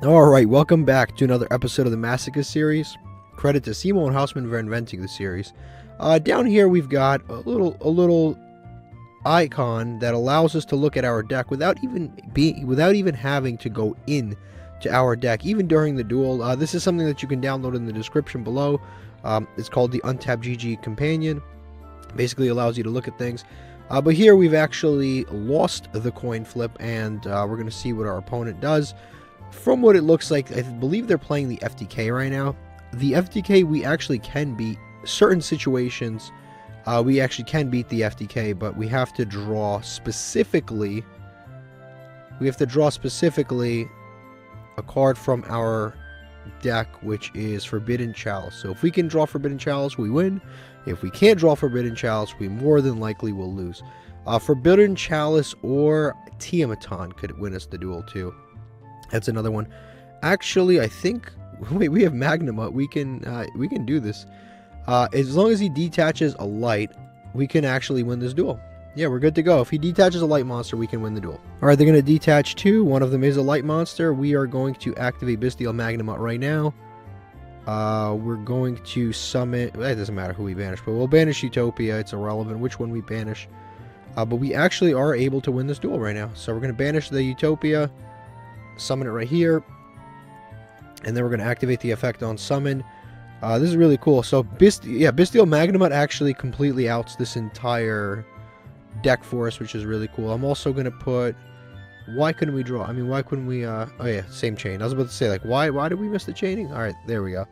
Alright, welcome back to another episode of the Masochist series. Credit to Cimo and Hausman for inventing the series. Down here we've got a little icon that allows us to look at our deck without even having to go in to our deck, even during the duel. This is something that you can download in the description below. It's called the Untapped GG Companion. Basically allows you to look at things. But here we've actually lost the coin flip, and we're going to see what our opponent does. From what it looks like, I believe they're playing the FTK right now. The FTK, we actually can beat certain situations. We actually can beat the FTK, but we have to draw specifically. We have to draw specifically a card from our deck, which is Forbidden Chalice. So if we can draw Forbidden Chalice, we win. If we can't draw Forbidden Chalice, we more than likely will lose. Forbidden Chalice or Tiamaton could win us the duel too. That's another one. Actually, I think we have Magnuma. We can do this. As long as he detaches a light, we can actually win this duel. Yeah, we're good to go. If he detaches a light monster, we can win the duel. All right, they're going to detach two. One of them is a light monster. We are going to activate Bestial Magnuma right now. We're going to summon. It doesn't matter who we banish, but we'll banish Utopia. It's irrelevant which one we banish. But we actually are able to win this duel right now. So we're going to banish the Utopia. Summon it right here, and then we're going to activate the effect on summon. This is really cool. So Bestial Magnum actually completely outs this entire deck for us, which is really cool. I'm also going to put, why couldn't we draw? I mean, why couldn't we oh yeah, same chain. I was about to say, like, why did we miss the chaining? All right, there we go.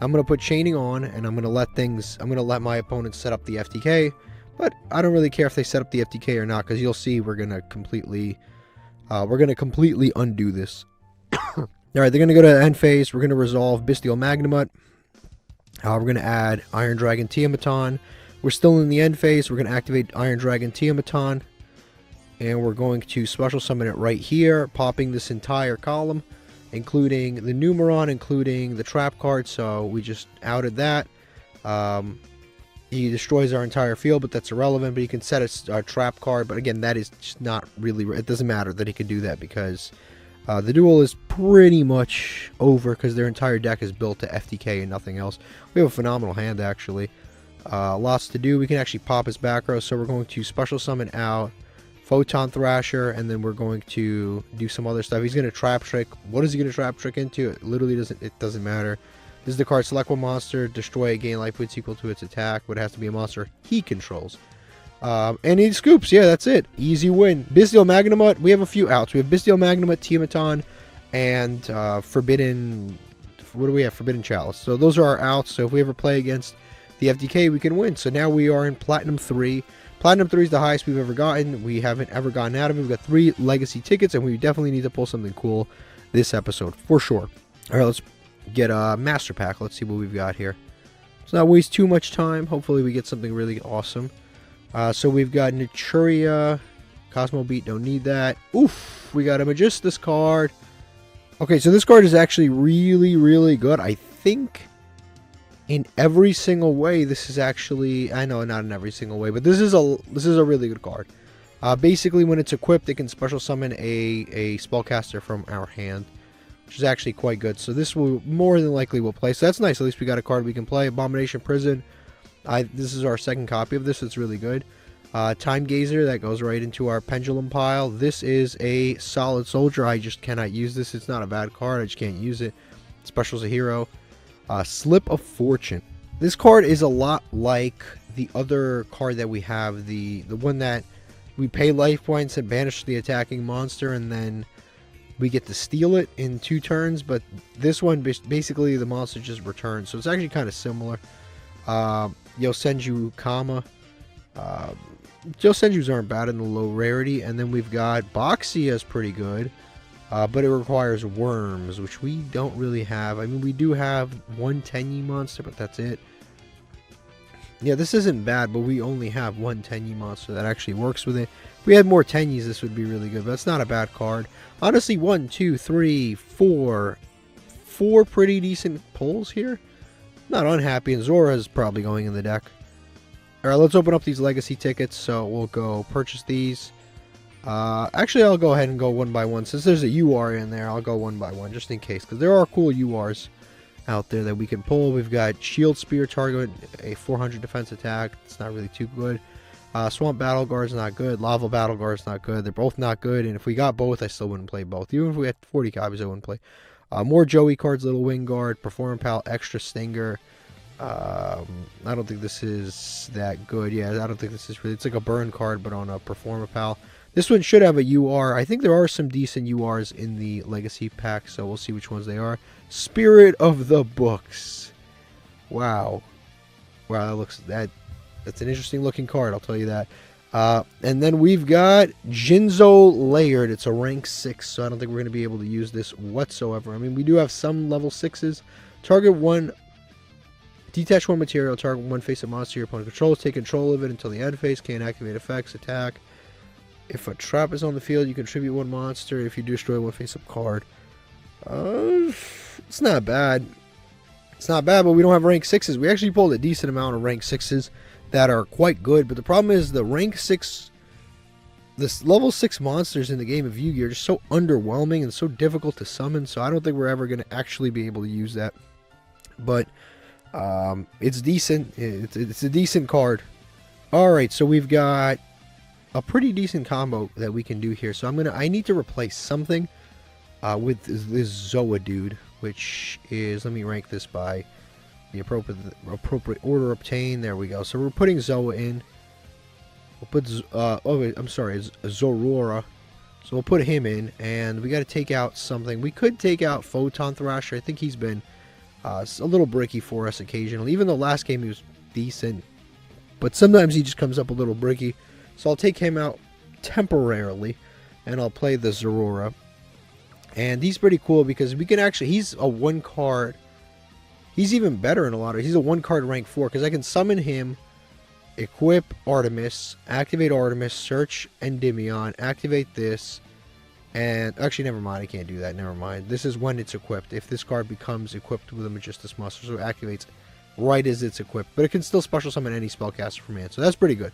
I'm going to put chaining on, and I'm going to let my opponent set up the FTK, but I don't really care if they set up the FTK or not, because you'll see we're going to completely undo this. Alright, they're going to go to the end phase. We're going to resolve Bestial Magnamut. We're going to add Iron Dragon Tiamaton. We're still in the end phase. We're going to activate Iron Dragon Tiamaton. And we're going to special summon it right here, popping this entire column, including the Numeron, including the trap card. So we just outed that. He destroys our entire field, but that's irrelevant. But he can set a trap card. But again, that is just not really. It doesn't matter that he could do that, because the duel is pretty much over, because their entire deck is built to FTK and nothing else. We have a phenomenal hand, actually. Lots to do. We can actually pop his back row. So we're going to special summon out Photon Thrasher, and then we're going to do some other stuff. He's going to trap trick. What is he going to trap trick into? It literally doesn't matter. This is the card, select one monster, destroy it, gain life points equal to its attack, but it has to be a monster he controls. And he scoops. Yeah, that's it. Easy win. Bestial Magnamut, we have a few outs. We have Bestial Magnamut, Tiamaton, and Forbidden... What do we have? Forbidden Chalice. So those are our outs. So if we ever play against the FDK, we can win. So now we are in Platinum 3. Platinum 3 is the highest we've ever gotten. We haven't ever gotten out of it. We've got 3 legacy tickets, and we definitely need to pull something cool this episode, for sure. All right, let's get a master pack. Let's see what we've got here. Let's not waste too much time. Hopefully we get something really awesome. So we've got Naturia, Cosmo Beat, don't need that. Oof, we got a Magistus card. Okay, so this card is actually really, really good. I think in every single way, this is actually, I know not in every single way, but this is a really good card. Basically, when it's equipped, it can special summon a spellcaster from our hand, which is actually quite good. So this will more than likely will play. So that's nice. At least we got a card we can play. Abomination Prison. This is our second copy of this. It's really good. Time Gazer. That goes right into our Pendulum pile. This is a solid soldier. I just cannot use this. It's not a bad card. I just can't use it. Special's a hero. Slip of Fortune. This card is a lot like the other card that we have. The one that we pay life points and banish the attacking monster, and then we get to steal it in 2 turns, but this one, basically, the monster just returns. So it's actually kind of similar. Yosenju Kama. Yosenjus aren't bad in the low rarity. And then we've got Boxia is pretty good, but it requires worms, which we don't really have. I mean, we do have one Tenyi monster, but that's it. Yeah, this isn't bad, but we only have one Tenyi monster that actually works with it. If we had more Tenyis, this would be really good, but it's not a bad card. Honestly, 1, 2, 3, 4 pretty decent pulls here. Not unhappy, and Zora is probably going in the deck. Alright, let's open up these legacy tickets. So we'll go purchase these. Actually, I'll go ahead and go one by one. Since there's a UR in there, I'll go one by one just in case. Because there are cool URs out there that we can pull. We've got Shield Spear target, a 400 defense attack. It's not really too good. Swamp Battle Guard's not good. Lava Battle Guard's not good. They're both not good. And if we got both, I still wouldn't play both. Even if we had 40 copies, I wouldn't play. More Joey cards, Little Wing Guard, Perform Pal, Extra Stinger. I don't think this is that good. Yeah, I don't think this is really. It's like a burn card, but on a Perform Pal. This one should have a UR. I think there are some decent URs in the Legacy pack, so we'll see which ones they are. Spirit of the Books. Wow. Wow, that's an interesting looking card, I'll tell you that. And then we've got Jinzo Layered. It's a rank 6, so I don't think we're going to be able to use this whatsoever. I mean, we do have some level 6s. Target 1, detach 1 material, target 1 face-up monster your opponent controls. Take control of it until the end phase. Can't activate effects, attack. If a trap is on the field, you contribute 1 monster. If you destroy 1 face-up card. It's not bad. It's not bad, but we don't have rank 6s. We actually pulled a decent amount of rank 6s that are quite good, but the problem is the rank 6, this level 6 monsters in the game of Yu-Gi-Oh! Are just so underwhelming and so difficult to summon, so I don't think we're ever going to actually be able to use that. But it's decent. It's a decent card. Alright, so we've got a pretty decent combo that we can do here. So I need to replace something with this Zoa dude, which is, let me rank this by the appropriate order obtained. There we go. So we're putting Zoa in. We'll put it's Zorora. So we'll put him in, and we got to take out something. We could take out Photon Thrasher. I think he's been a little bricky for us occasionally. Even though last game he was decent, but sometimes he just comes up a little bricky. So I'll take him out temporarily, and I'll play the Zorora. And he's pretty cool because we can actually, he's a 1 card. He's even better in a lot of, he's a 1 card rank 4 because I can summon him, equip Artemis, activate Artemis, search Endymion, activate this, and actually never mind, I can't do that, never mind. This is when it's equipped. If this card becomes equipped with a Magistus Monster, so it activates right as it's equipped. But it can still special summon any spellcaster from hand, so that's pretty good.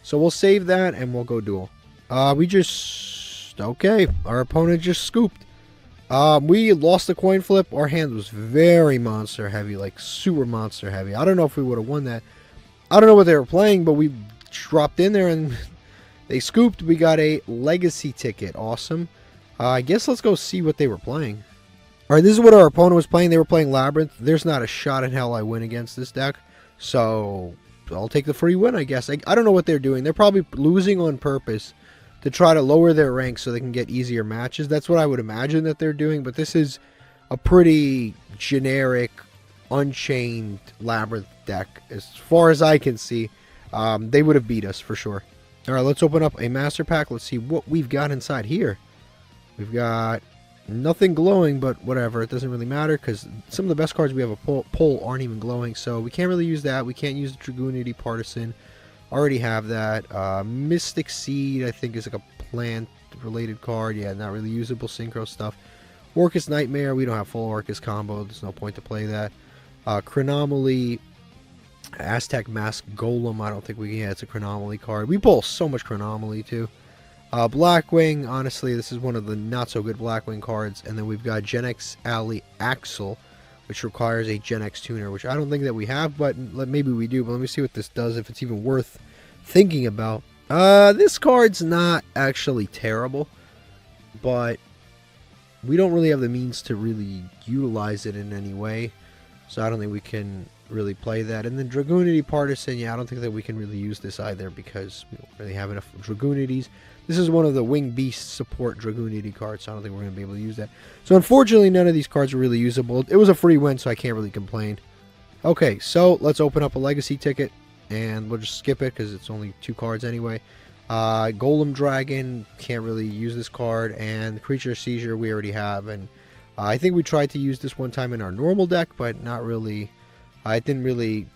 So we'll save that and we'll go duel. Okay, our opponent just scooped. We lost the coin flip. Our hand was very monster heavy, like super monster heavy. I don't know if we would have won that. I don't know what they were playing, but we dropped in there and they scooped. We got a legacy ticket. Awesome. I guess let's go see what they were playing. Alright, this is what our opponent was playing. They were playing Labyrinth. There's not a shot in hell I win against this deck. So I'll take the free win, I guess. I don't know what they're doing. They're probably losing on purpose to try to lower their rank so they can get easier matches. That's what I would imagine that they're doing, but this is a pretty generic, unchained Labyrinth deck. As far as I can see, they would have beat us for sure. Alright, let's open up a Master Pack. Let's see what we've got inside here. We've got nothing glowing, but whatever. It doesn't really matter because some of the best cards we have a pull aren't even glowing, so we can't really use that. We can't use the Dragoonity Partisan. Already have that. Mystic Seed, I think, is like a plant-related card. Yeah, not really usable synchro stuff. Orcus Nightmare, we don't have full Orcus combo. There's no point to play that. Chronomaly, Aztec Mask Golem, I don't think we can. Yeah, it's a Chronomaly card. We pull so much Chronomaly, too. Blackwing, honestly, this is one of the not-so-good Blackwing cards. And then we've got Gen X Alley Axel, which requires a Gen X tuner, which I don't think that we have, but maybe we do. But let me see what this does, if it's even worth thinking about. This card's not actually terrible, but we don't really have the means to really utilize it in any way, so I don't think we can really play that. And then Dragoonity Partisan, yeah, I don't think that we can really use this either because we don't really have enough Dragoonities. This is one of the Wing Beast support Dragoonity cards, so I don't think we're going to be able to use that. So unfortunately, none of these cards are really usable. It was a free win, so I can't really complain. Okay, so let's open up a Legacy ticket, and we'll just skip it because it's only 2 cards anyway. Golem Dragon, can't really use this card, and Creature Seizure we already have, and I think we tried to use this one time in our normal deck, but not really. It didn't really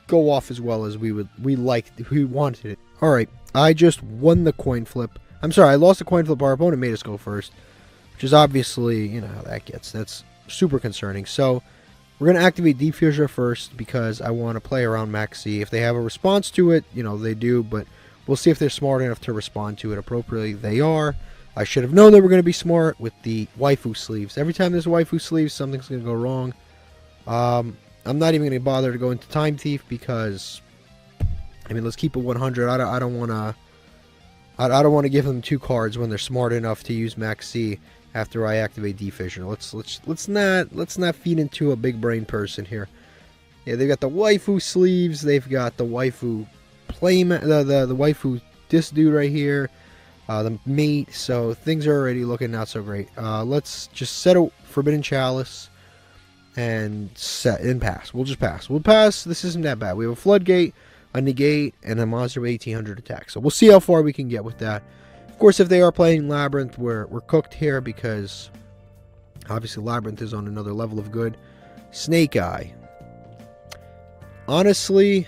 go off as well as we wanted it. Alright, I just won the coin flip. I'm sorry, I lost the coin flip. Our opponent made us go first, which is obviously, you know how that gets. That's super concerning. So we're going to activate Deep Fissure first because I want to play around Maxi. If they have a response to it, you know, they do, but We'll see if they're smart enough to respond to it appropriately. They are. I should have known they were going to be smart with the waifu sleeves. Every time there's a waifu sleeve, something's going to go wrong. I'm not even going to bother to go into Time Thief because, I mean, let's keep it 100. I don't want to. I don't want to give them 2 cards when they're smart enough to use Max C after I activate D-Fission. Let's not feed into a big brain person here. Yeah, they've got the waifu sleeves. They've got the waifu the waifu this dude right here, the mate. So things are already looking not so great. Let's just set a Forbidden Chalice and pass. We'll just pass. We'll pass. This isn't that bad. We have a Floodgate, a Negate, and a monster with 1800 attack. So we'll see how far we can get with that. Of course, if they are playing Labyrinth, we're cooked here because obviously Labyrinth is on another level of good. Snake Eye. Honestly,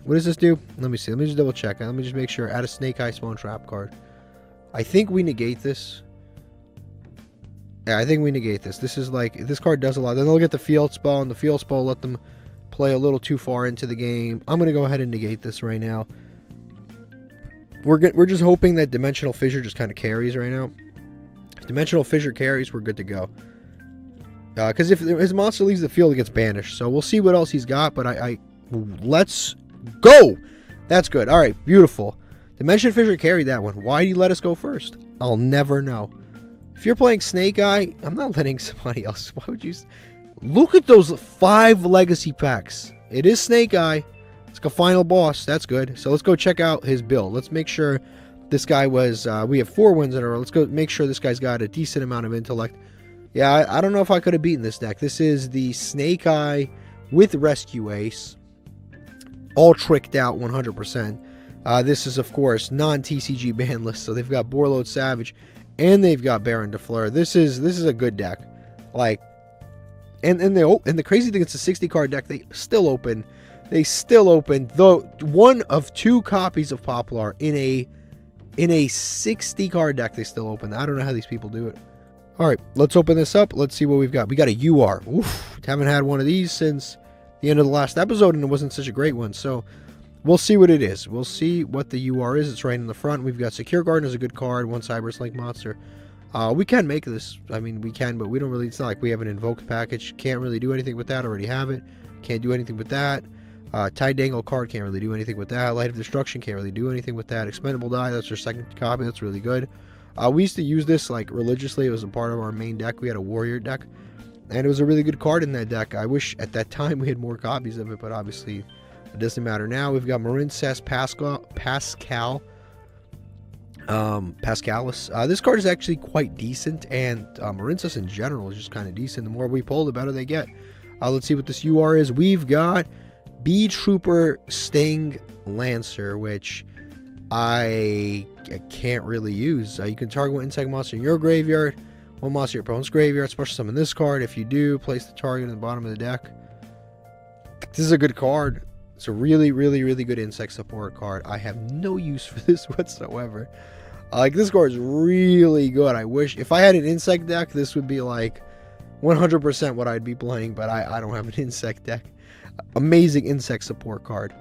what does this do? Let me see. Let me just double check. Let me just make sure. Add a Snake Eye Spawn Trap card. I think we negate this. Yeah, I think we negate this. This is like, this card does a lot. Then they'll get the Field Spell, and the Field Spell will let them play a little too far into the game. I'm going to go ahead and negate this right now. We're just hoping that Dimensional Fissure just kind of carries right now. If Dimensional Fissure carries, we're good to go. Because if his monster leaves the field, it gets banished. So we'll see what else he's got, but let's go! That's good. Alright, beautiful. Dimension Fissure carried that one. Why did he let us go first? I'll never know. If you're playing Snake Eye, I'm not letting somebody else. Why would you... Look at those 5 legacy packs. It is Snake Eye. It's like a final boss. That's good. So let's go check out his build. Let's make sure this guy was... we have 4 wins in a row. Let's go make sure this guy's got a decent amount of intellect. Yeah, I don't know if I could have beaten this deck. This is the Snake Eye with Rescue Ace. All tricked out 100%. This is, of course, non-TCG ban list. So they've got Borload Savage and they've got Baron de Fleur. This is a good deck. Like, and the crazy thing, it's a 60-card deck. They still open. Though one of 2 copies of Poplar in a 60-card deck. They still open. I don't know how these people do it. All right, let's open this up. Let's see what we've got. We got a UR. Oof, haven't had one of these since the end of the last episode, and it wasn't such a great one. So we'll see what it is. We'll see what the UR is. It's right in the front. We've got Secure Garden as a good card. 1 Cyberus Link monster. We can make this. I mean, we can, but we don't really. It's not like we have an invoked package. Can't really do anything with that. Already have it. Can't do anything with that. Tide Dangle card. Can't really do anything with that. Light of Destruction. Can't really do anything with that. Expendable Die. That's our second copy. That's really good. We used to use this like religiously. It was a part of our main deck. We had a warrior deck, and it was a really good card in that deck. I wish at that time we had more copies of it, but obviously it doesn't matter now. We've got Marincess Pascalis. This card is actually quite decent, and Marincess in general is just kind of decent. The more we pull, the better they get. Let's see what this UR is. We've got Bee Trooper Sting Lancer, which I can't really use. You can target 1 insect monster in your graveyard, 1 monster in your opponent's graveyard, special summon this card. If you do, place the target in the bottom of the deck. This is a good card. It's a really, really, really good insect support card. I have no use for this whatsoever. Like, this card is really good. I wish, if I had an insect deck, this would be like 100% what I'd be playing, but I don't have an insect deck. Amazing insect support card.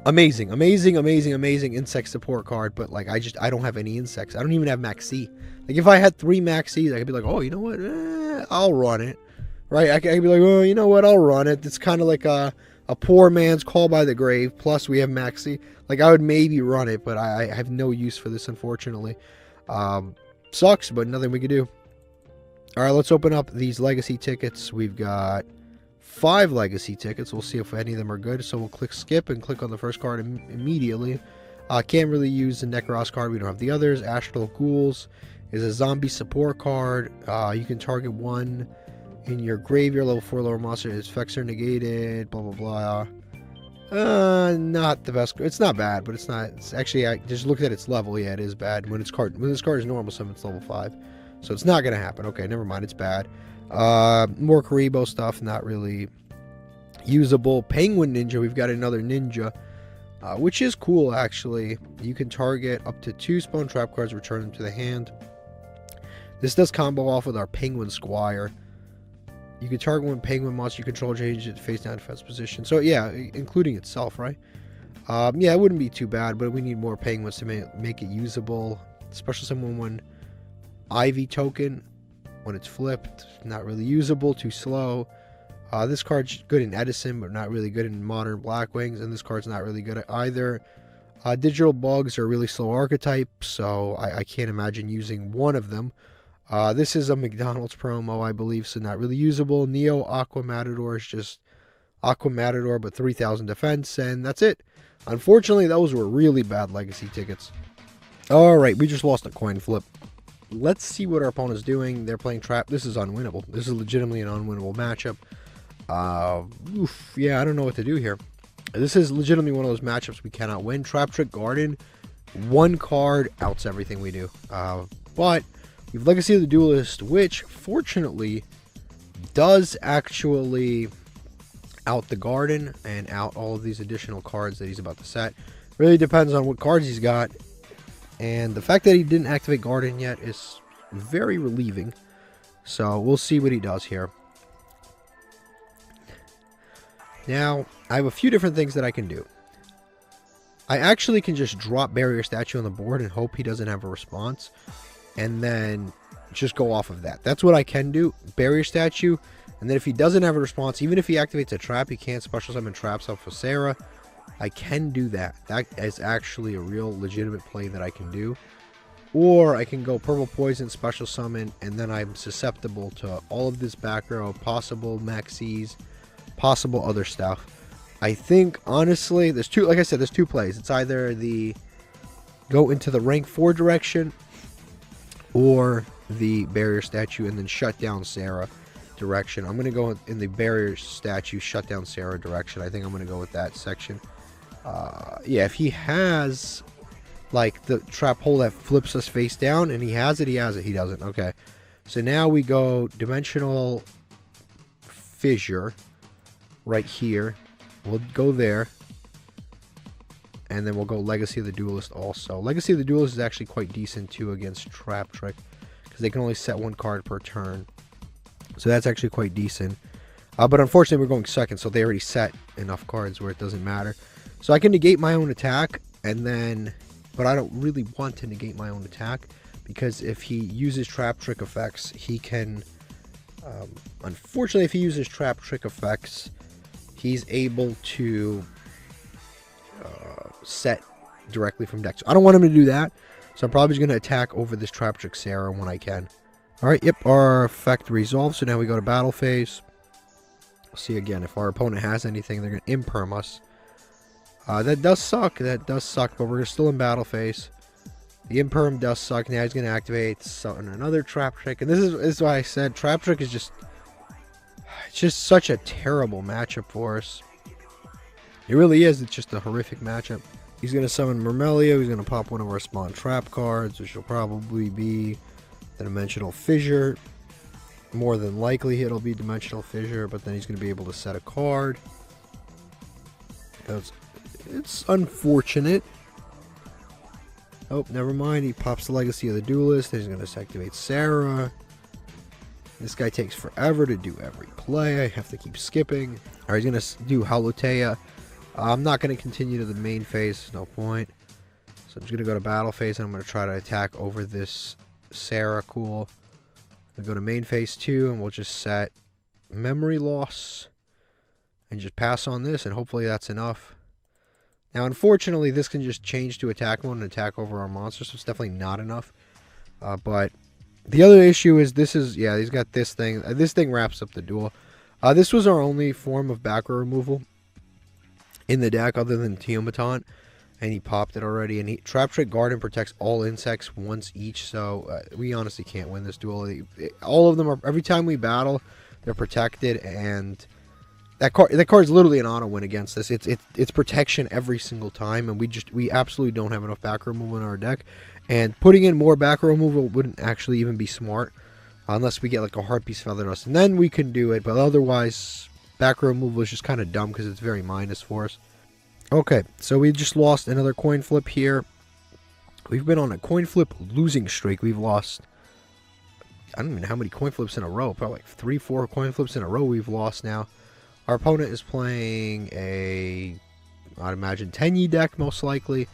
Amazing insect support card, but like I don't have any insects. I don't even have Max C. Like, if I had 3 Max C's, I could be like, oh, you know what, I'll run it, right? I could be like, oh, you know what, I'll run it. It's kind of like a poor man's Call by the Grave, plus we have Max C. Like, I would maybe run it, but I have no use for this, unfortunately. Sucks, but nothing we can do. Alright, let's open up these legacy tickets. We've got 5 legacy tickets. We'll see if any of them are good. So we'll click skip and click on the first card immediately. Can't really use the Necros card. We don't have the others. Astral Ghouls is a zombie support card. You can target 1 in your graveyard. Level 4 lower monster. Its effects are negated. Blah, blah, blah. Not the best. It's not bad, but it's not. It's actually, I just looked at its level. Yeah, it is bad. When this card is normal summon, it's level 5. So it's not going to happen. Okay, never mind. It's bad. More Karibo stuff, not really usable. Penguin Ninja, we've got another ninja, which is cool, actually. You can target up to 2 Spawn Trap cards, return them to the hand. This does combo off with our Penguin Squire. You can target 1 Penguin monster you control, change it to face down defense position. So yeah, including itself, right? Yeah, it wouldn't be too bad, but we need more penguins to make it usable. Special summon one Ivy token when it's flipped. Not really usable, too slow. This card's good in Edison, but not really good in Modern Blackwings, and this card's not really good at either. Digital bugs are really slow archetypes, so I can't imagine using one of them. This is a McDonald's promo, I believe, so not really usable. Neo Aqua Matador is just Aqua Matador, but 3,000 defense, and that's it. Unfortunately, those were really bad legacy tickets. Alright, we just lost a coin flip. Let's see what our opponent's doing. They're playing trap. This is unwinnable. This is legitimately an unwinnable matchup. Yeah, I don't know what to do here. This is legitimately one of those matchups we cannot win. Trap Trick Garden, one card outs everything we do. But we have Legacy of the Duelist, which fortunately does actually out the Garden and out all of these additional cards that he's about to set. Really depends on what cards he's got. And the fact that he didn't activate Garden yet is very relieving. So we'll see what he does here. Now, I have a few different things that I can do. I actually can just drop Barrier Statue on the board and hope he doesn't have a response. And then just go off of that. That's what I can do. Barrier Statue. And then if he doesn't have a response, even if he activates a trap, he can't special summon traps off of Sarah. I can do that. That is actually a real legitimate play that I can do. Or I can go Purple Poison, special summon, and then I'm susceptible to all of this back row, possible maxis, possible other stuff. I think, honestly, there's two, like I said, there's two plays. It's either the go into the rank 4 direction or the Barrier Statue and then shut down Sarah direction. I'm going to go in the Barrier Statue, shut down Sarah direction. I think I'm going to go with that section. Yeah, if he has like the trap hole that flips us face down, and he has it, he doesn't. Okay, so now we go Dimensional Fissure right here. We'll go there, and then we'll go Legacy of the Duelist also. Legacy of the Duelist is actually quite decent too against Trap Trick, because they can only set one card per turn, so that's actually quite decent. But unfortunately, we're going second, so they already set enough cards where it doesn't matter. So I can negate my own attack, and then, but I don't really want to negate my own attack, because if he uses Trap Trick effects, he can, unfortunately, if he uses Trap Trick effects, he's able to set directly from deck. So I don't want him to do that, so I'm probably just going to attack over this Trap Trick Sarah when I can. Alright, yep, our effect resolved, so now we go to battle phase. See again, if our opponent has anything, they're going to imperm us. That does suck, but we're still in battle phase. The imperm does suck. Now he's going to activate another Trap Trick, and this is why I said Trap Trick is just, it's just such a terrible matchup for us. It really is. It's just a horrific matchup. He's going to summon Myrmelio. He's going to pop one of our spawn trap cards, which will probably be the Dimensional Fissure. More than likely it'll be Dimensional Fissure, but then he's going to be able to set a card. It's unfortunate. Oh, never mind. He pops the Legacy of the Duelist. Then he's going to activate Sarah. This guy takes forever to do every play. I have to keep skipping. Alright, he's going to do Halotea. I'm not going to continue to the main phase. No point. So I'm just going to go to battle phase, and I'm going to try to attack over this Sarah. Cool. We'll go to main phase 2, and we'll just set Memory Loss. And just pass on this, and hopefully that's enough. Now, unfortunately, this can just change to attack mode and attack over our monster, so it's definitely not enough. But the other issue is this is, yeah, he's got this thing. This thing wraps up the duel. This was our only form of back row removal in the deck other than Teomaton, and he popped it already. And Trap Trick Garden protects all insects once each, so we honestly can't win this duel. All of them are, every time we battle, they're protected, and that card is literally an auto win against this. It's protection every single time, and we absolutely don't have enough back row removal in our deck. And putting in more back row removal wouldn't actually even be smart, unless we get like a Heart Piece Feather Dust, and then we can do it. But otherwise, back row removal is just kind of dumb because it's very minus for us. Okay, so we just lost another coin flip here. We've been on a coin flip losing streak. We've lost, I don't even know how many coin flips in a row. Probably like 3-4 coin flips in a row we've lost now. Our opponent is playing a I'd imagine Tenyi deck most likely.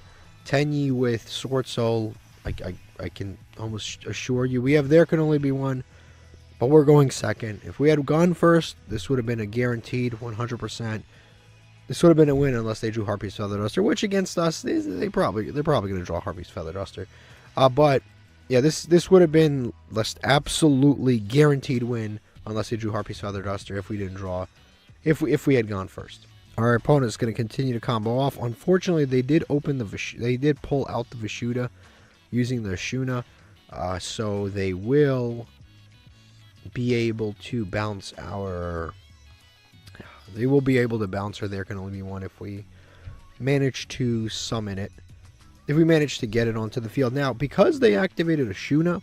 Tenyi with Sword Soul, I can almost assure you. We have There Can Only Be One, but we're going second. If we had gone first, this would have been a guaranteed 100%. This would have been a win unless they drew Harpy's Feather Duster, which against us, they're probably going to draw Harpy's Feather Duster. But yeah, this would have been just absolutely guaranteed win unless they drew Harpy's Feather Duster if we didn't draw, if we had gone first. Our opponent is going to continue to combo off. Unfortunately, they did pull out the Vishuda using the Shuna, so they will be able to bounce our. They will be able to bounce her. There Can Only Be One if we manage to summon it. If we manage to get it onto the field. Now, because they activated a Shuna,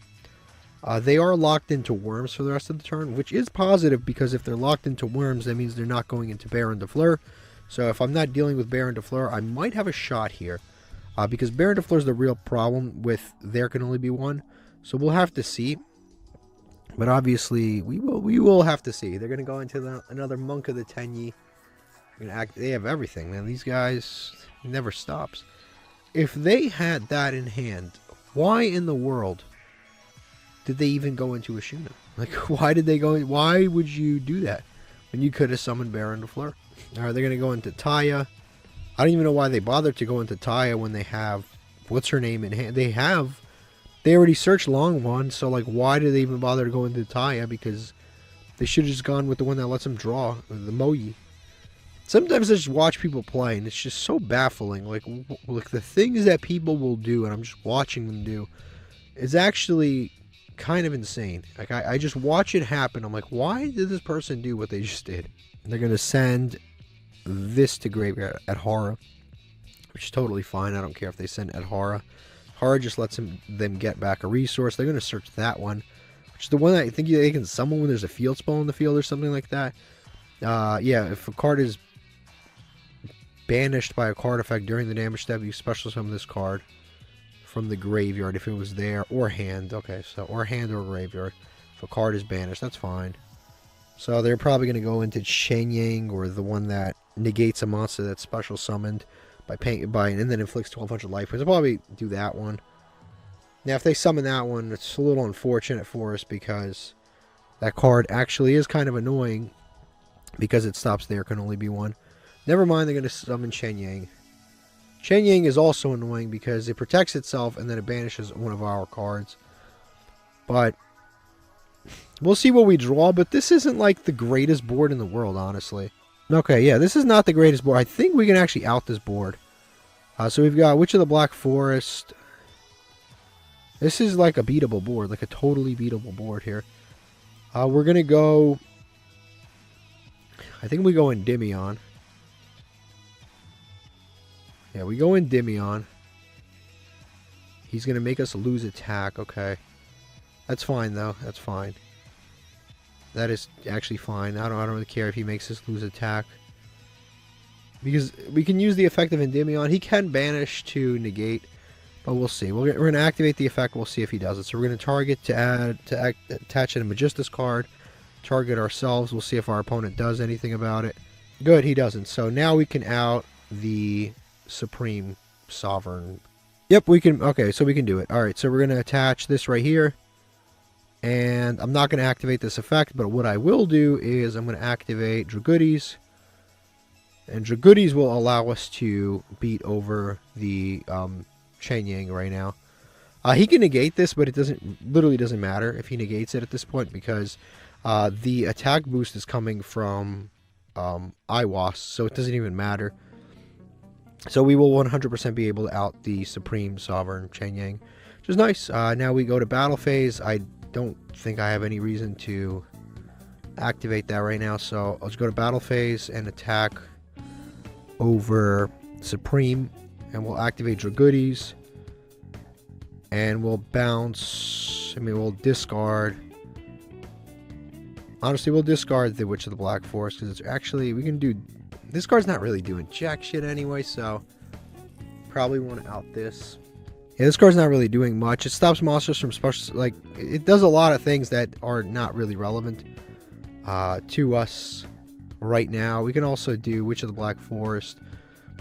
they are locked into Worms for the rest of the turn, which is positive because if they're locked into Worms, that means they're not going into Baron de Fleur. So if I'm not dealing with Baron de Fleur, I might have a shot here. Because Baron de Fleur is the real problem with There Can Only Be One. So we'll have to see. But obviously, we will have to see. They're going to go into another Monk of the Tenyi. They have everything, man. These guys, it never stops. If they had that in hand, why in the world did they even go into a Shuna? Like, why did they go? Why would you do that when you could have summoned Baron de Fleur? All right, they're going to go into Taya. I don't even know why they bothered to go into Taya when they have what's her name in hand. They already searched Long One, so like, why did they even bother to go into Taya? Because they should have just gone with the one that lets them draw, the Moyi. Sometimes I just watch people play, and it's just so baffling. Like the things that people will do, and I'm just watching them do, is actually kind of insane. Like I just watch it happen. I'm like, why did this person do what they just did? And they're gonna send this to graveyard at Hara, which is totally fine. I don't care if they send at Hara. Hara just lets them get back a resource. They're going to search that one, which is the one that I think they can summon when there's a field spell in the field or something like that. Yeah, if a card is banished by a card effect during the damage step, you special summon this card from the graveyard if it was there, or hand. Okay, so or hand or graveyard. If a card is banished, that's fine. So they're probably going to go into Shenyang, or the one that negates a monster that's special summoned and then inflicts 1200 life points. I'll probably do that one. Now, if they summon that one, it's a little unfortunate for us because that card actually is kind of annoying because it stops There Can Only Be One. Never mind, they're going to summon Shenyang. Shenyang is also annoying because it protects itself and then it banishes one of our cards. But we'll see what we draw, but this isn't like the greatest board in the world, honestly. Okay, yeah, this is not the greatest board. I think we can actually out this board. So we've got Witch of the Black Forest. This is like a beatable board, like a totally beatable board here. We're going to go... I think we go Endymion. Yeah, we go Endymion. He's going to make us lose attack, okay. That's fine, though. That's fine. That is actually fine. I don't really care if he makes us lose attack. Because we can use the effect of Endymion. He can banish to negate. But we'll see. We're going to activate the effect. We'll see if he does it. So we're going to target attach a Magistus card. Target ourselves. We'll see if our opponent does anything about it. Good, he doesn't. So now we can out the Supreme Sovereign. Yep, we can. Okay, so we can do it. Alright, so we're going to attach this right here. And I'm not going to activate this effect, but what I will do is I'm going to activate Dragoody's. And Dragoody's will allow us to beat over the Shenyang right now. He can negate this, but it literally doesn't matter if he negates it at this point because the attack boost is coming from Iwas, so it doesn't even matter. So we will 100% be able to out the Supreme Sovereign Shenyang, which is nice. Now we go to battle phase. I don't think I have any reason to activate that right now, so I'll just go to battle phase and attack over Supreme, and we'll activate Dragoody's, and we'll bounce. We'll discard. Honestly, we'll discard the Witch of the Black Forest because it's actually, we can do. This card's not really doing jack shit anyway, so probably want to out this. Yeah, this card's not really doing much. It stops monsters from special, like, it does a lot of things that are not really relevant to us right now. We can also do Witch of the Black Forest,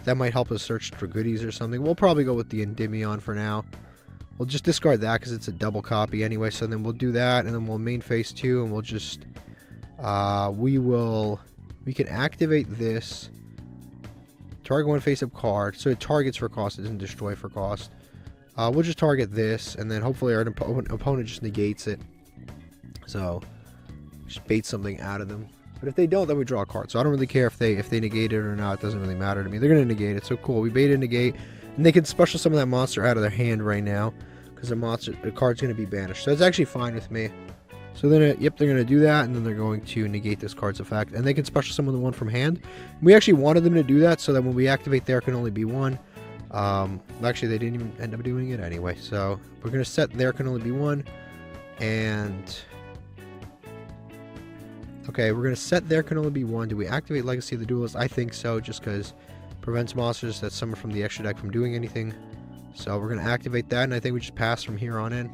That might help us search for goodies or something. We'll probably go with the Endymion for now. We'll just discard that because it's a double copy anyway. So then we'll do that, and then we'll main phase 2, and we'll just we can activate this. Target one face-up card, so it targets for cost, it doesn't destroy for cost. We'll just target this, and then hopefully our opponent just negates it. So just bait something out of them. But if they don't, then we draw a card. So I don't really care if they negate it or not. It doesn't really matter to me. They're going to negate it. So cool. We bait and negate. And they can special summon that monster out of their hand right now. Because the card's going to be banished. So it's actually fine with me. So then, yep, they're going to do that. And then they're going to negate this card's effect. And they can special summon the one from hand. We actually wanted them to do that so that when we activate there can only be one. Actually, they didn't even end up doing it anyway. So we're going to set there can only be one. And... okay, we're going to set there can only be one. Do we activate Legacy of the Duelist? I think so, just because prevents monsters that summon from the extra deck from doing anything. So we're going to activate that, and I think we just pass from here on in.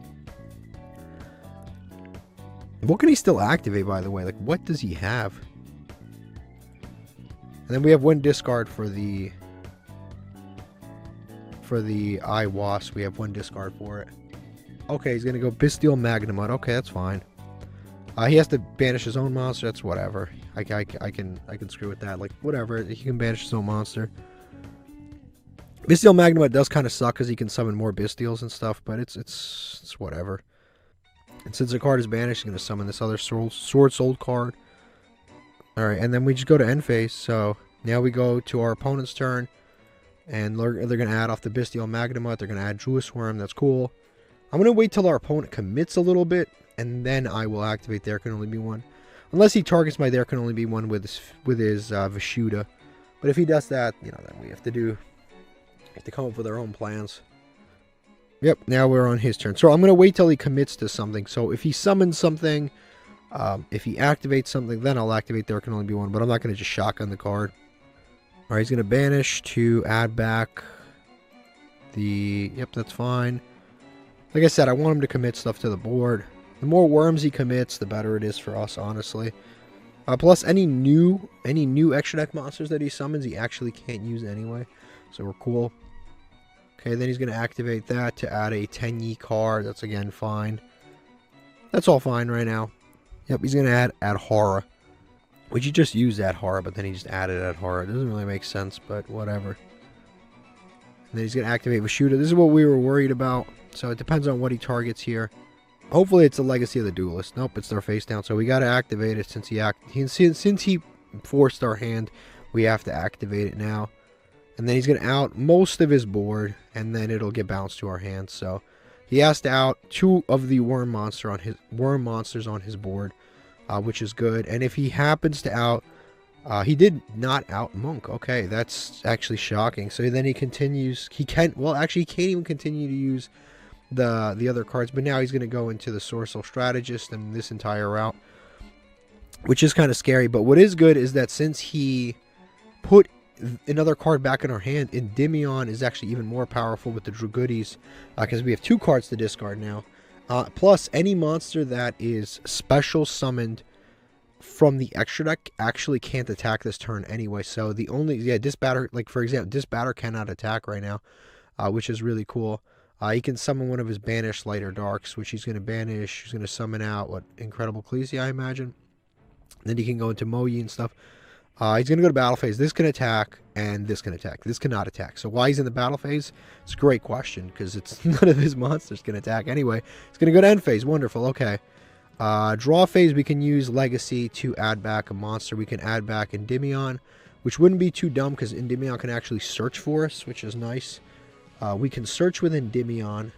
What can he still activate, by the way? Like, what does he have? And then we have one discard for the Eye Wasp. We have one discard for it. Okay, he's going to go Bestial Magnamut. Okay, that's fine. He has to banish his own monster. That's whatever. I can screw with that. Like, whatever. He can banish his own monster. Bestial Magnamut does kind of suck because he can summon more Bestials and stuff, but it's whatever. And since the card is banished, he's going to summon this other Sword Soul card. Alright, and then we just go to end phase. So now we go to our opponent's turn, and they're going to add off the Bestial Magnamut. They're going to add Druid Worm. That's cool. I'm going to wait till our opponent commits a little bit, and then I will activate There Can Only Be One. Unless he targets my There Can Only Be One with his Vishuda. But if he does that, you know, then we have to come up with our own plans. Yep, now we're on his turn. So I'm going to wait till he commits to something. So if he summons something, if he activates something, then I'll activate There Can Only Be One. But I'm not going to just shotgun the card. Alright, he's going to banish to add back the... yep, that's fine. Like I said, I want him to commit stuff to the board. The more worms he commits, the better it is for us, honestly. Plus, any new extra deck monsters that he summons, he actually can't use anyway. So we're cool. Okay, then he's going to activate that to add a Tenyi card. That's, again, fine. That's all fine right now. Yep, he's going to add Horror. Which he just used Horror, but then he just added Horror. It doesn't really make sense, but whatever. And then he's going to activate Vishuda. This is what we were worried about. So it depends on what he targets here. Hopefully it's a Legacy of the Duelist. Nope, it's their face down. So we got to activate it since he forced our hand. We have to activate it now. And then he's going to out most of his board, and then it'll get bounced to our hand. So he has to out 2 of the worm monsters on his board, which is good. And if he happens to out, he did not out Monk. Okay, that's actually shocking. So then he continues. He can't even continue to use the other cards, but now he's going to go into the Sorcerer Strategist and this entire route, which is kind of scary. But what is good is that since he put another card back in our hand, Endymion is actually even more powerful with the Drugoodies, because we have 2 cards to discard now. Plus, any monster that is special summoned from the extra deck actually can't attack this turn anyway. So the only, Disbatter, like for example, Disbatter cannot attack right now, which is really cool. He can summon one of his banished Light or Darks, which he's going to banish. He's going to summon out, Incredible Khaleesi, I imagine. Then he can go into Moyi and stuff. He's going to go to battle phase. This can attack, and this can attack. This cannot attack. So why he's in the battle phase? It's a great question, because it's none of his monsters can attack anyway. He's going to go to end phase. Wonderful. Okay. Draw phase, we can use Legacy to add back a monster. We can add back Endymion, which wouldn't be too dumb, because Endymion can actually search for us, which is nice. We can search with Endymion,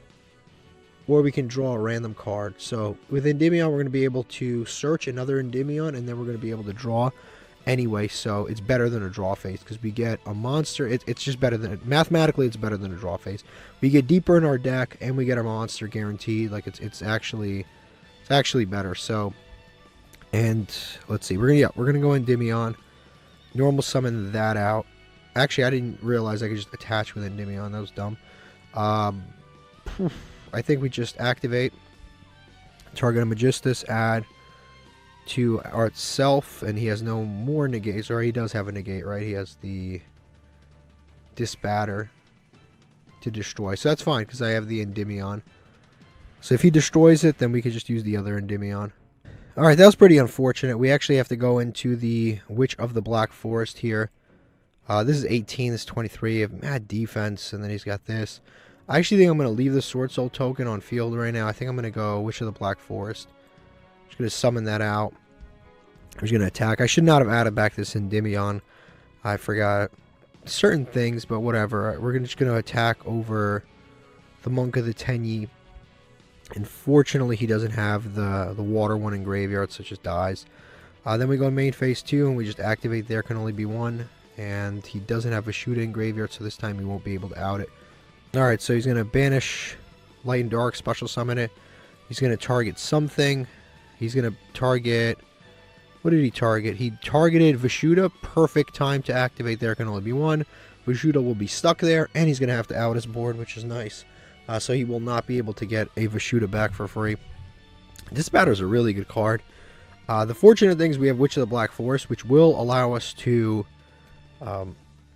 or we can draw a random card. So with Endymion, we're going to be able to search another Endymion, and then we're going to be able to draw anyway. So it's better than a draw phase, because we get a monster. It's just better than, mathematically it's better than a draw phase. We get deeper in our deck, and we get a monster guaranteed. Like it's actually better. So, and let's see, we're gonna go Endymion, normal summon that out. Actually, I didn't realize I could just attach with Endymion. That was dumb. I think we just activate, target a Magistus, add to ourself, and he has no more negates, or he does have a negate, right? He has the Disbatter to destroy. So that's fine because I have the Endymion. So if he destroys it, then we could just use the other Endymion. Alright, that was pretty unfortunate. We actually have to go into the Witch of the Black Forest here. This is 18, this is 23. Of mad defense, and then he's got this. I actually think I'm going to leave the Sword Soul token on field right now. I think I'm going to go Witch of the Black Forest. Just going to summon that out. I'm just going to attack. I should not have added back this Endymion. I forgot certain things, but whatever. We're just going to attack over the Monk of the Tenyi. Unfortunately, he doesn't have the water one in graveyard, so it just dies. Then we go in main phase 2, and we just activate there can only be one. And he doesn't have a shoot in graveyard, so this time he won't be able to out it. Alright, so he's going to banish Light and Dark, special summon it. He's going to target something. He's going to target... What did he target? He targeted Vishuda. Perfect time to activate there can only be one. Vishuda will be stuck there, and he's going to have to out his board, which is nice. So he will not be able to get a Vishuda back for free. Disbatter is a really good card. The fortunate thing is we have Witch of the Black Forest, which will allow us to...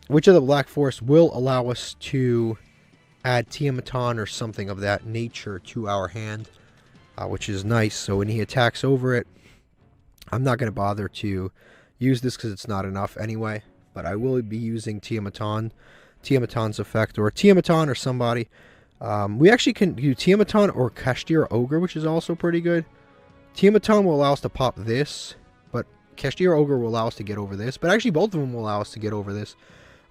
Witch of the Black Forest will allow us to add Tiamatron or something of that nature to our hand, which is nice. So when he attacks over it, I'm not going to bother to use this because it's not enough anyway. But I will be using Tiamatron's effect, or Tiamatron or somebody. We actually can do Tiamatron or Kashtira Ogre, which is also pretty good. Tiamatron will allow us to pop this, but Kashtira Ogre will allow us to get over this. But actually, both of them will allow us to get over this.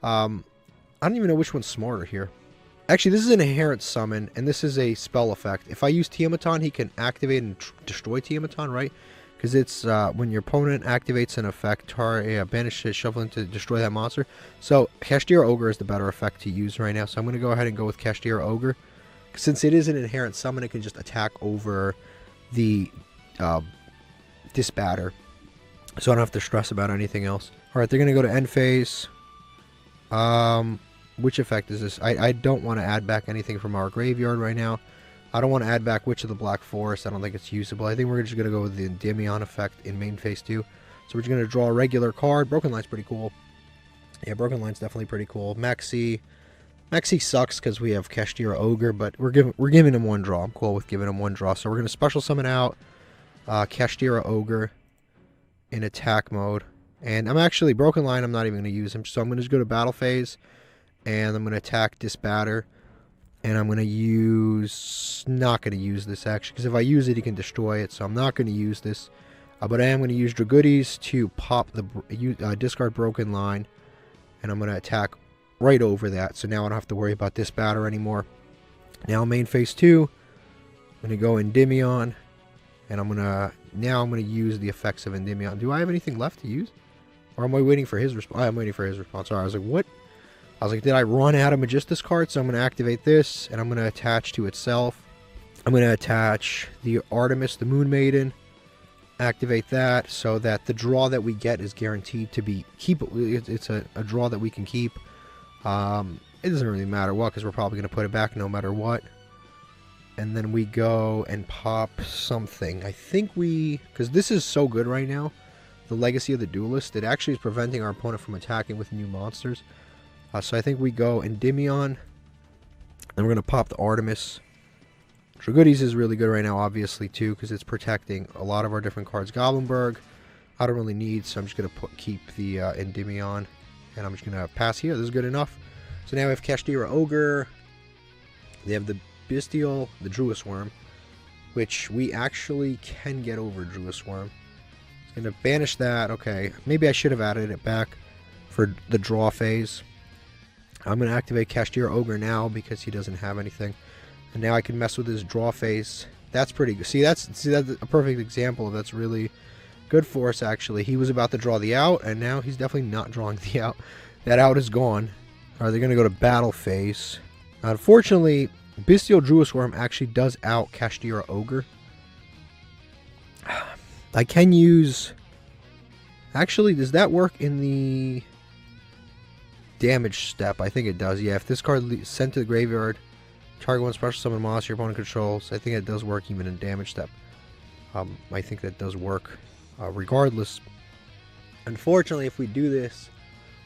I don't even know which one's smarter here. Actually, this is an inherent summon, and this is a spell effect. If I use Tiamatron, he can activate and destroy Tiamatron, right? Because it's when your opponent activates an effect, banish it, shuffle in to destroy that monster. So Kashtira Ogre is the better effect to use right now. So I'm going to go ahead and go with Kashtira Ogre. Since it is an inherent summon, it can just attack over the Disbatter. So I don't have to stress about anything else. Alright, they're going to go to end phase. Which effect is this? I don't want to add back anything from our graveyard right now. I don't want to add back Witch of the Black Forest. I don't think it's usable. I think we're just going to go with the Endymion effect in main phase 2. So we're just going to draw a regular card. Broken Line's pretty cool. Yeah, Broken Line's definitely pretty cool. Maxi sucks because we have Kashtira Ogre, but we're giving him one draw. I'm cool with giving him one draw. So we're going to special summon out Kashtira Ogre in attack mode. And I'm actually, Broken Line, I'm not even going to use him. So I'm going to just go to battle phase, and I'm going to attack Disbatter. And I'm going to use... Not going to use this, actually, because if I use it, he can destroy it. So I'm not going to use this. But I am going to use Dragoodies to pop the... discard Broken Line. And I'm going to attack right over that. So now I don't have to worry about Disbatter anymore. Now main phase 2. I'm going to go Endymion. And I'm going to... Now I'm going to use the effects of Endymion. Do I have anything left to use? Or am I waiting for his response? I'm waiting for his response. Sorry, I was like, what? I was like, did I run out of Magistus cards? So I'm going to activate this, and I'm going to attach to itself. I'm going to attach the Artemis, the Moon Maiden. Activate that so that the draw that we get is guaranteed to be... It's a draw that we can keep. It doesn't really matter what, because we're probably going to put it back no matter what. And then we go and pop something. I think we... Because this is so good right now. The Legacy of the Duelist. It actually is preventing our opponent from attacking with new monsters. So I think we go Endymion. And we're going to pop the Artemis. Dragoodies is really good right now, obviously, too. Because it's protecting a lot of our different cards. Goblinberg, I don't really need. So I'm just going to keep the Endymion. And I'm just going to pass here. This is good enough. So now we have Kashtira Ogre. They have the Bestial, the Druis Worm, which we actually can get over Druis Worm. It's going to banish that. Okay, maybe I should have added it back for the draw phase. I'm going to activate Kashtira Ogre now because he doesn't have anything. And now I can mess with his draw phase. That's pretty good. See, that's a perfect example of that's really good for us, actually. He was about to draw the out, and now he's definitely not drawing the out. That out is gone. Alright, they're going to go to battle phase. Unfortunately, Bestial Druis Worm actually does out Kashtira Ogre. I can use... Actually, does that work in the damage step? I think it does. Yeah, if this card is sent to the graveyard, target one special summon monster your opponent controls. I think it does work even in damage step. I think that does work regardless. Unfortunately, if we do this,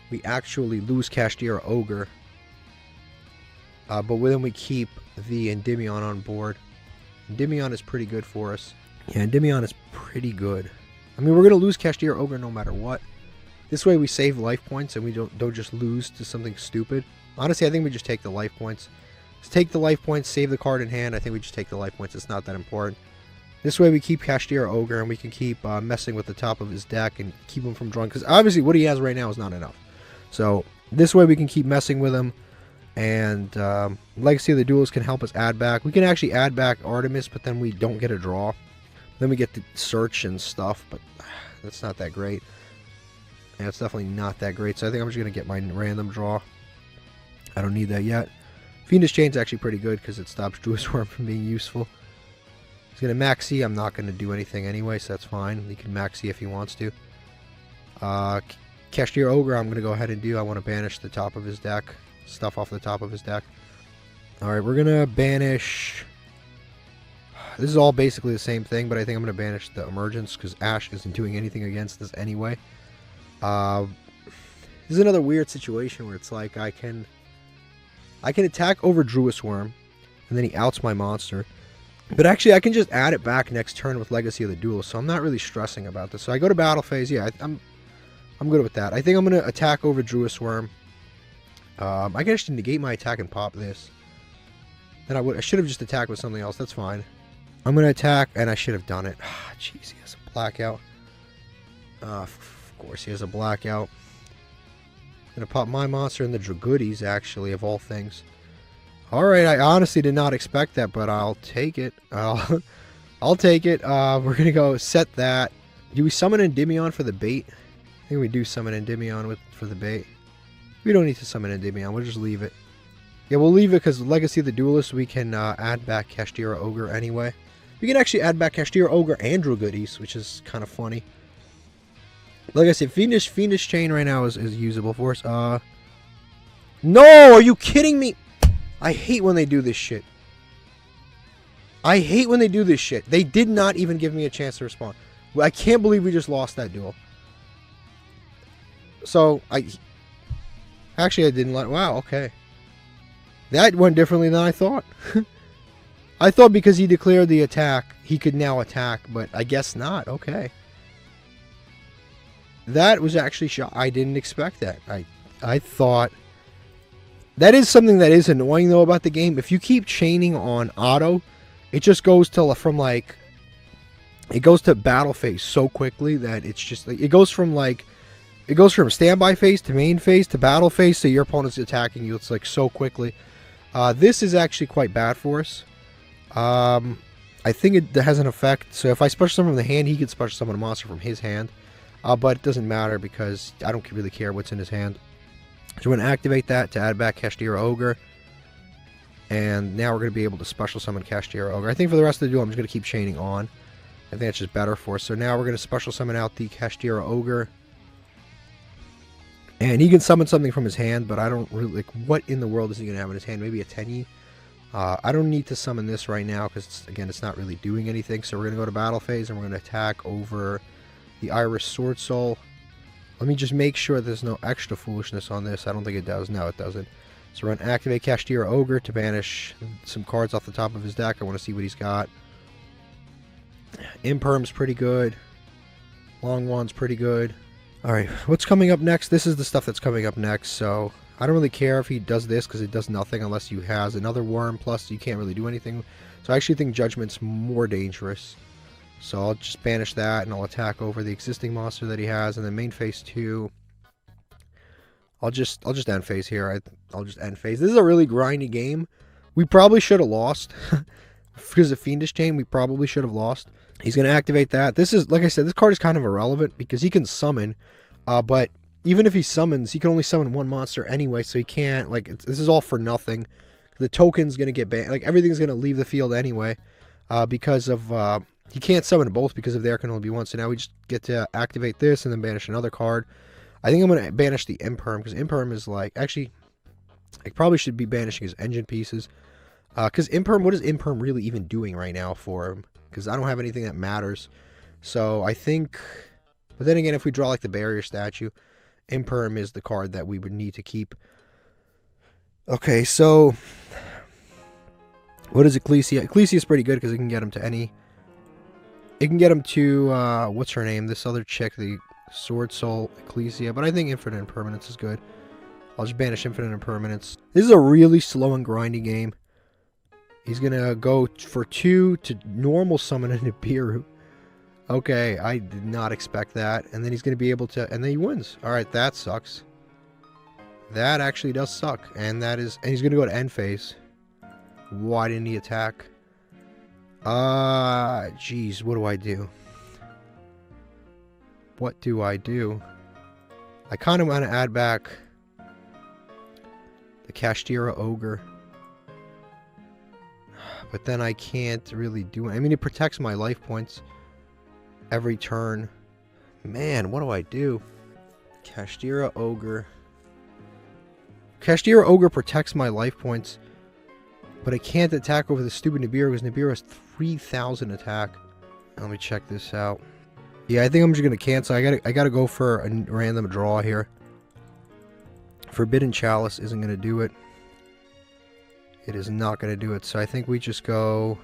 we actually lose Kashtira Ogre. But then we keep the Endymion on board. Endymion is pretty good for us. Yeah, Endymion is pretty good. I mean, we're going to lose Cashier Ogre no matter what. This way we save life points and we don't just lose to something stupid. Honestly, I think we just take the life points. Just take the life points, save the card in hand. I think we just take the life points. It's not that important. This way we keep Cashier Ogre and we can keep messing with the top of his deck and keep him from drawing. Because obviously what he has right now is not enough. So this way we can keep messing with him. And Legacy of the Duelist can help us add back. We can actually add back Artemis, but then we don't get a draw. Then we get to search and stuff, but that's not that great. Yeah, it's definitely not that great. So I think I'm just going to get my random draw. I don't need that yet. Fiendish Chain's actually pretty good because it stops Druid's Worm from being useful. He's going to maxi. I'm not going to do anything anyway, so that's fine. He can maxi if he wants to. Cashier Ogre I'm going to go ahead and do. I want to banish the top of his deck. Stuff off the top of his deck. Alright, we're going to banish... This is all basically the same thing, but I think I'm going to banish the Emergence because Ash isn't doing anything against this anyway. This is another weird situation where it's like I can attack over Druid's Worm, and then he outs my monster. But actually, I can just add it back next turn with Legacy of the Duelist, so I'm not really stressing about this. So I go to battle phase. Yeah, I'm good with that. I think I'm going to attack over Druid's Worm. I can actually negate my attack and pop this. Then I should have just attacked with something else. That's fine. I'm going to attack, and I should have done it. Jeez, he has a blackout. Of course, he has a blackout. I'm going to pop my monster in the Dragoodies, actually, of all things. Alright, I honestly did not expect that, but I'll take it. I'll take it. We're going to go set that. Do we summon Endymion for the bait? I think we do summon Endymion for the bait. We don't need to summon Endymion. We'll just leave it. Yeah, we'll leave it because Legacy of the Duelist, we can add back Cashier Ogre anyway. We can actually add back Cashier Ogre and Dragoodies, which is kind of funny. Like I said, Fiendish Chain right now is usable for us. No! Are you kidding me? I hate when they do this shit. I hate when they do this shit. They did not even give me a chance to respond. I can't believe we just lost that duel. So, actually, I didn't let... Wow, okay. That went differently than I thought. I thought because he declared the attack, he could now attack, but I guess not. Okay. That was actually I didn't expect that. I thought... That is something that is annoying, though, about the game. If you keep chaining on auto, it just goes to, from, like... It goes to battle phase so quickly that it's just... Like, it goes from standby phase to main phase to battle phase, so your opponent's attacking you. It's, like, so quickly. This is actually quite bad for us. I think it has an effect. So if I special summon from the hand, he can special summon a monster from his hand. But it doesn't matter because I don't really care what's in his hand. So we're going to activate that to add back Cashier Ogre. And now we're going to be able to special summon Cashier Ogre. I think for the rest of the duel, I'm just going to keep chaining on. I think that's just better for us. So now we're going to special summon out the Cashier Ogre. And he can summon something from his hand, but I don't really... Like, what in the world is he going to have in his hand? Maybe a Tenyi? I don't need to summon this right now because, again, it's not really doing anything. So we're going to go to battle phase and we're going to attack over the Iris Sword Soul. Let me just make sure there's no extra foolishness on this. I don't think it does. No, it doesn't. So we're going to activate Cashier Ogre to banish some cards off the top of his deck. I want to see what he's got. Imperm's pretty good. Long Wand's pretty good. Alright, what's coming up next? This is the stuff that's coming up next, so I don't really care if he does this because it does nothing unless he has another worm, plus you can't really do anything. So I actually think Judgment's more dangerous. So I'll just banish that and I'll attack over the existing monster that he has, and then main phase 2. I'll just end phase here. I'll just end phase. This is a really grindy game. We probably should have lost. Because of Fiendish Chain, we probably should have lost. He's going to activate that. This is, like I said, this card is kind of irrelevant because he can summon. But even if he summons, he can only summon one monster anyway, so he can't, like, this is all for nothing. The token's going to get banned. Like, everything's going to leave the field anyway because of... he can't summon both because of there can only be one. So now we just get to activate this and then banish another card. I think I'm going to banish the Imperm because Imperm is like... Actually, I probably should be banishing his engine pieces. Because Imperm, what is Imperm really even doing right now for him? Because I don't have anything that matters. So I think... But then again, if we draw like the barrier statue, Imperm is the card that we would need to keep. Okay, so what is Ecclesia? Ecclesia is pretty good because it can get him to any. It can get him to what's her name? This other chick, the Sword Soul Ecclesia. But I think Infinite Impermanence is good. I'll just banish Infinite Impermanence. This is a really slow and grindy game. He's gonna go for 2 to normal summon a Nibiru. Okay, I did not expect that. And then he's gonna be able to, and then he wins. All right, that sucks. That actually does suck. And that is, and he's gonna go to end phase. Why didn't he attack? Jeez, what do I do? What do I do? I kind of want to add back the Kashtira Ogre. But then I can't really do it. I mean, it protects my life points every turn. Man, what do I do? Kashtira Ogre. Kashtira Ogre protects my life points. But I can't attack over the stupid Nibiru because Nibiru has 3,000 attack. Let me check this out. Yeah, I think I'm just gonna cancel. I gotta go for a random draw here. Forbidden Chalice isn't gonna do it. It is not gonna do it. So I think we just go.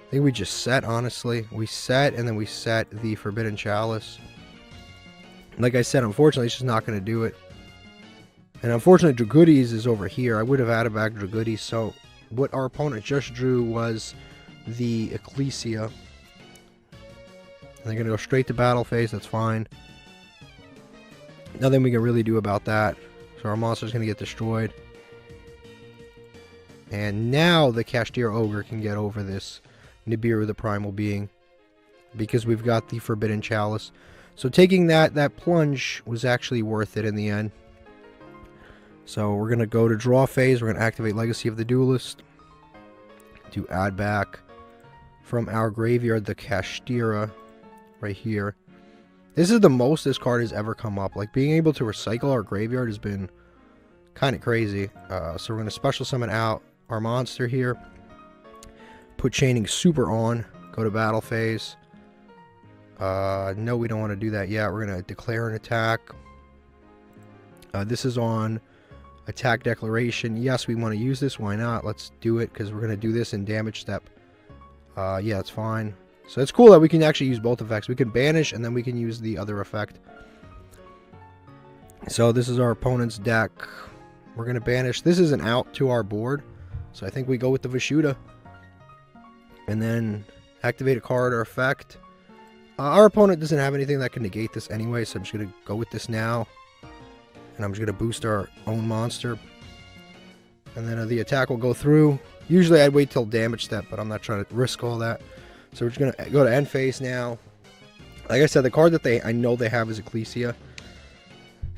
I think we just set. Honestly, we set and then we set the Forbidden Chalice. Like I said, unfortunately, it's just not gonna do it. And unfortunately, Dragoodies is over here. I would have added back Dragoodies. So what our opponent just drew was the Ecclesia. And they're going to go straight to battle phase. That's fine. Nothing we can really do about that. So our monster's going to get destroyed. And now the Kashtira Ogre can get over this Nibiru, the Primal Being. Because we've got the Forbidden Chalice. So taking that plunge was actually worth it in the end. So we're going to go to draw phase. We're going to activate Legacy of the Duelist to add back from our graveyard the Kashtira right here. This is the most this card has ever come up. Like, being able to recycle our graveyard has been kind of crazy. So we're going to special summon out our monster here. Put Chaining Super on. Go to battle phase. No, we don't want to do that yet. We're going to declare an attack. This is on attack declaration. Yes, we want to use this. Why not? Let's do it because we're going to do this in damage step. Yeah, it's fine. So it's cool that we can actually use both effects. We can banish and then we can use the other effect. So this is our opponent's deck. We're going to banish. This is an out to our board. So I think we go with the Vishuda. And then activate a card or effect. Our opponent doesn't have anything that can negate this anyway. So I'm just going to go with this now. And I'm just going to boost our own monster. And then the attack will go through. Usually I'd wait till damage step, but I'm not trying to risk all that. So we're just going to go to end phase now. Like I said, the card that I know they have is Ecclesia.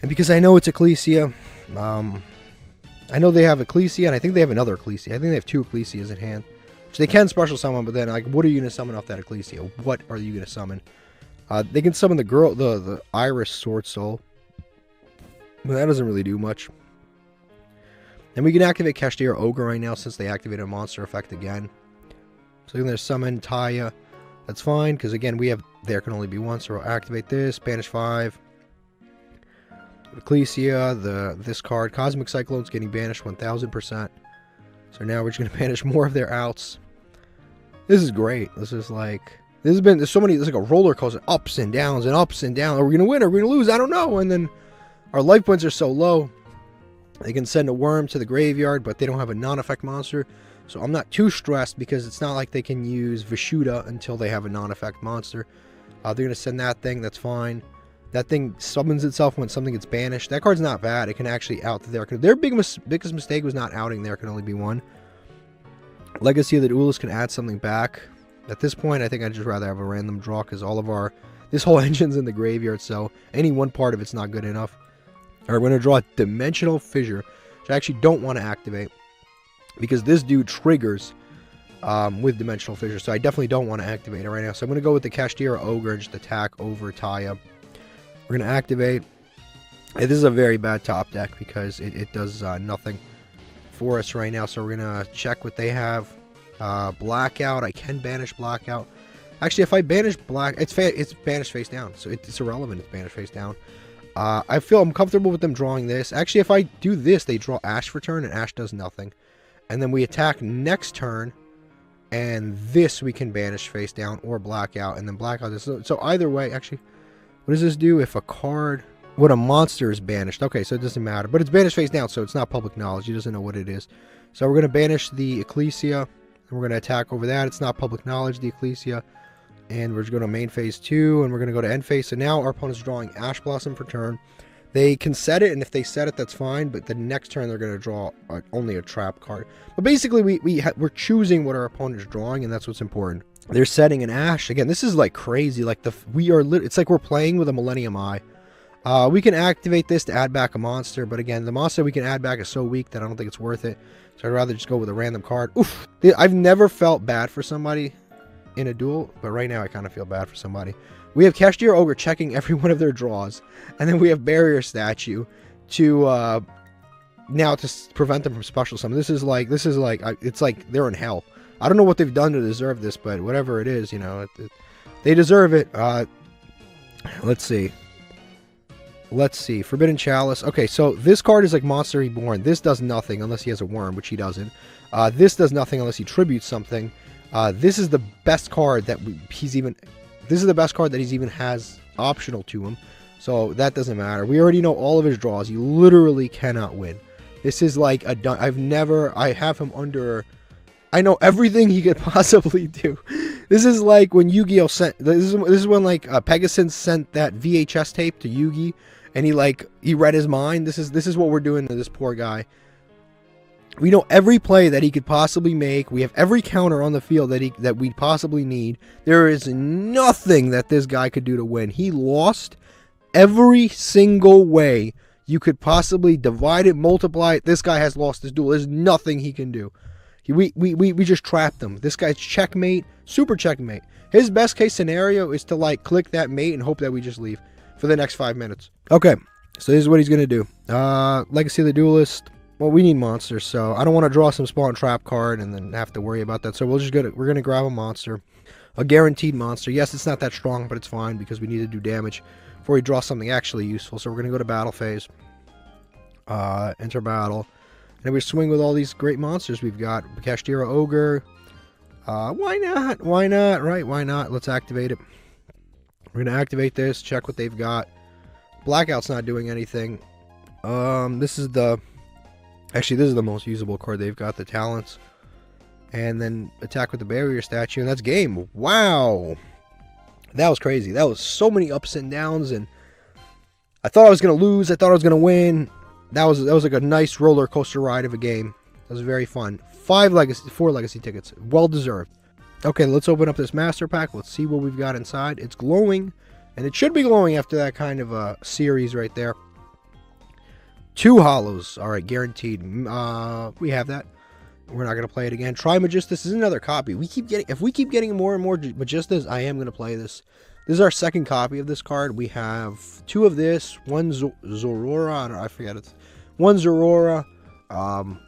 And because I know it's Ecclesia, I know they have Ecclesia, and I think they have another Ecclesia. I think they have 2 Ecclesias in hand. Which they can special summon, but then, like, what are you going to summon off that Ecclesia? What are you going to summon? They can summon the Iris Sword Soul. But that doesn't really do much. And we can activate Kashtira Ogre right now since they activated a monster effect again. So we're going to summon Taya. That's fine, because again, we have there can only be one, so we'll activate this, banish 5. Ecclesia, this card, Cosmic Cyclone's getting banished 1000%. So now we're just going to banish more of their outs. This is great. This is like, there's so many, there's like a roller coaster, ups and downs and ups and downs. Are we going to win? Are we going to lose? I don't know. And then our life points are so low. They can send a worm to the graveyard, but they don't have a non-effect monster. So I'm not too stressed because it's not like they can use Vishuda until they have a non-effect monster. They're going to send that thing. That's fine. That thing summons itself when something gets banished. That card's not bad. It can actually out there. Their biggest mistake was not outing There Can Only Be One. Legacy of the Duelist can add something back. At this point, I think I'd just rather have a random draw because all of this whole engine's in the graveyard, so any one part of it's not good enough. Alright, we're going to draw Dimensional Fissure, which I actually don't want to activate because this dude triggers with Dimensional Fissure, so I definitely don't want to activate it right now. So I'm going to go with the Kashtira Ogre and just attack over Taya. We're going to activate. This is a very bad top deck because it does nothing for us right now, so we're going to check what they have. Blackout, I can banish Blackout. Actually, if I banish Black, it's banished face down, so it's irrelevant. It's banished face down. I feel I'm comfortable with them drawing this. Actually, if I do this, they draw Ash for turn, and Ash does nothing. And then we attack next turn, and this we can banish face down or blackout, and then blackout this. So either way, actually, what does this do if a card... What a monster is banished. Okay, so it doesn't matter. But it's banished face down, so it's not public knowledge. He doesn't know what it is. So we're going to banish the Ecclesia, and we're going to attack over that. It's not public knowledge, the Ecclesia. And we're just going to main phase 2, and we're going to go to end phase. So now our opponent's drawing Ash Blossom for turn. They can set it, and if they set it, that's fine. But the next turn, they're going to draw only a trap card. But basically, we're choosing what our opponent is drawing, and that's what's important. They're setting an Ash. Again, this is like crazy. Like it's like we're playing with a Millennium Eye. We can activate this to add back a monster, but again, the monster we can add back is so weak that I don't think it's worth it. So I'd rather just go with a random card. Oof! I've never felt bad for somebody in a duel, but right now I kind of feel bad for somebody. We have Cashier Ogre checking every one of their draws, and then we have Barrier Statue to now to prevent them from special summon. This is like it's like they're in hell. I don't know what they've done to deserve this, but whatever it is, you know, they deserve it. Let's see. Forbidden Chalice. Okay, so this card is like Monster Reborn. This does nothing unless he has a worm, which he doesn't. This does nothing unless he tributes something. This is the best card that he's even has optional to him. So that doesn't matter. We already know all of his draws. You literally cannot win. This is like I have him under... I know everything he could possibly do. This is like when Yu-Gi-Oh sent... This is when like Pegasus sent that VHS tape to Yugi, and he read his mind. This is what we're doing to this poor guy. We know every play that he could possibly make. We have every counter on the field that we possibly need. There is nothing that this guy could do to win. He lost every single way you could possibly divide it, multiply it. This guy has lost his duel. There's nothing he can do. We just trapped him. This guy's checkmate, super checkmate. His best case scenario is to like click that mate and hope that we just leave for the next 5 minutes. Okay, so this is what he's gonna do. Legacy of the Duelist. Well, we need monsters, so I don't want to draw some spawn trap card and then have to worry about that. So we're gonna grab a monster, a guaranteed monster. Yes, it's not that strong, but it's fine because we need to do damage before we draw something actually useful. So we're gonna go to battle phase. Enter battle. And we swing with all these great monsters we've got. Cashier Ogre. Why not? Why not? Right, why not? Let's activate it. We're going to activate this. Check what they've got. Blackout's not doing anything. This is the most usable card they've got. The Talents. And then attack with the Barrier Statue. And that's game. Wow. That was crazy. That was so many ups and downs. And I thought I was going to lose. I thought I was going to win. That was like a nice roller coaster ride of a game. That was very fun. 4 legacy tickets. Well deserved. Okay, let's open up this master pack. Let's see what we've got inside. It's glowing. And it should be glowing after that kind of a series right there. 2 hollows. Alright, guaranteed. We have that. We're not going to play it again. Trimagistus is another copy. If we keep getting more and more Magistas, I am going to play this. This is our second copy of this card. We have 2 of this, 1 Zorora, I forget it. 1 Zorora.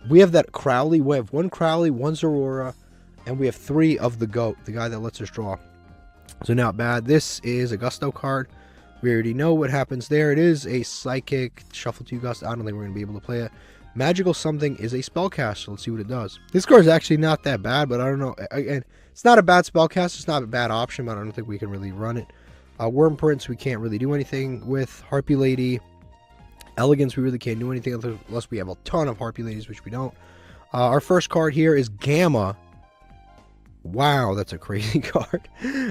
We have that Crowley. We have 1 Crowley, 1 Zorora, and we have 3 of the Goat, the guy that lets us draw. So not bad. This is a Gusto card. We already know what happens there. It is a Psychic, shuffle 2 Gusto. I don't think we're going to be able to play it. Magical Something is a spellcaster. Let's see what it does. This card is actually not that bad, but I don't know. Again, it's not a bad spellcaster. It's not a bad option, but I don't think we can really run it. Worm Prince, we can't really do anything with. Harpy Lady. Elegance, we really can't do anything unless we have a ton of Harpy Ladies, which we don't. Our first card here is Gamma. Wow, that's a crazy card.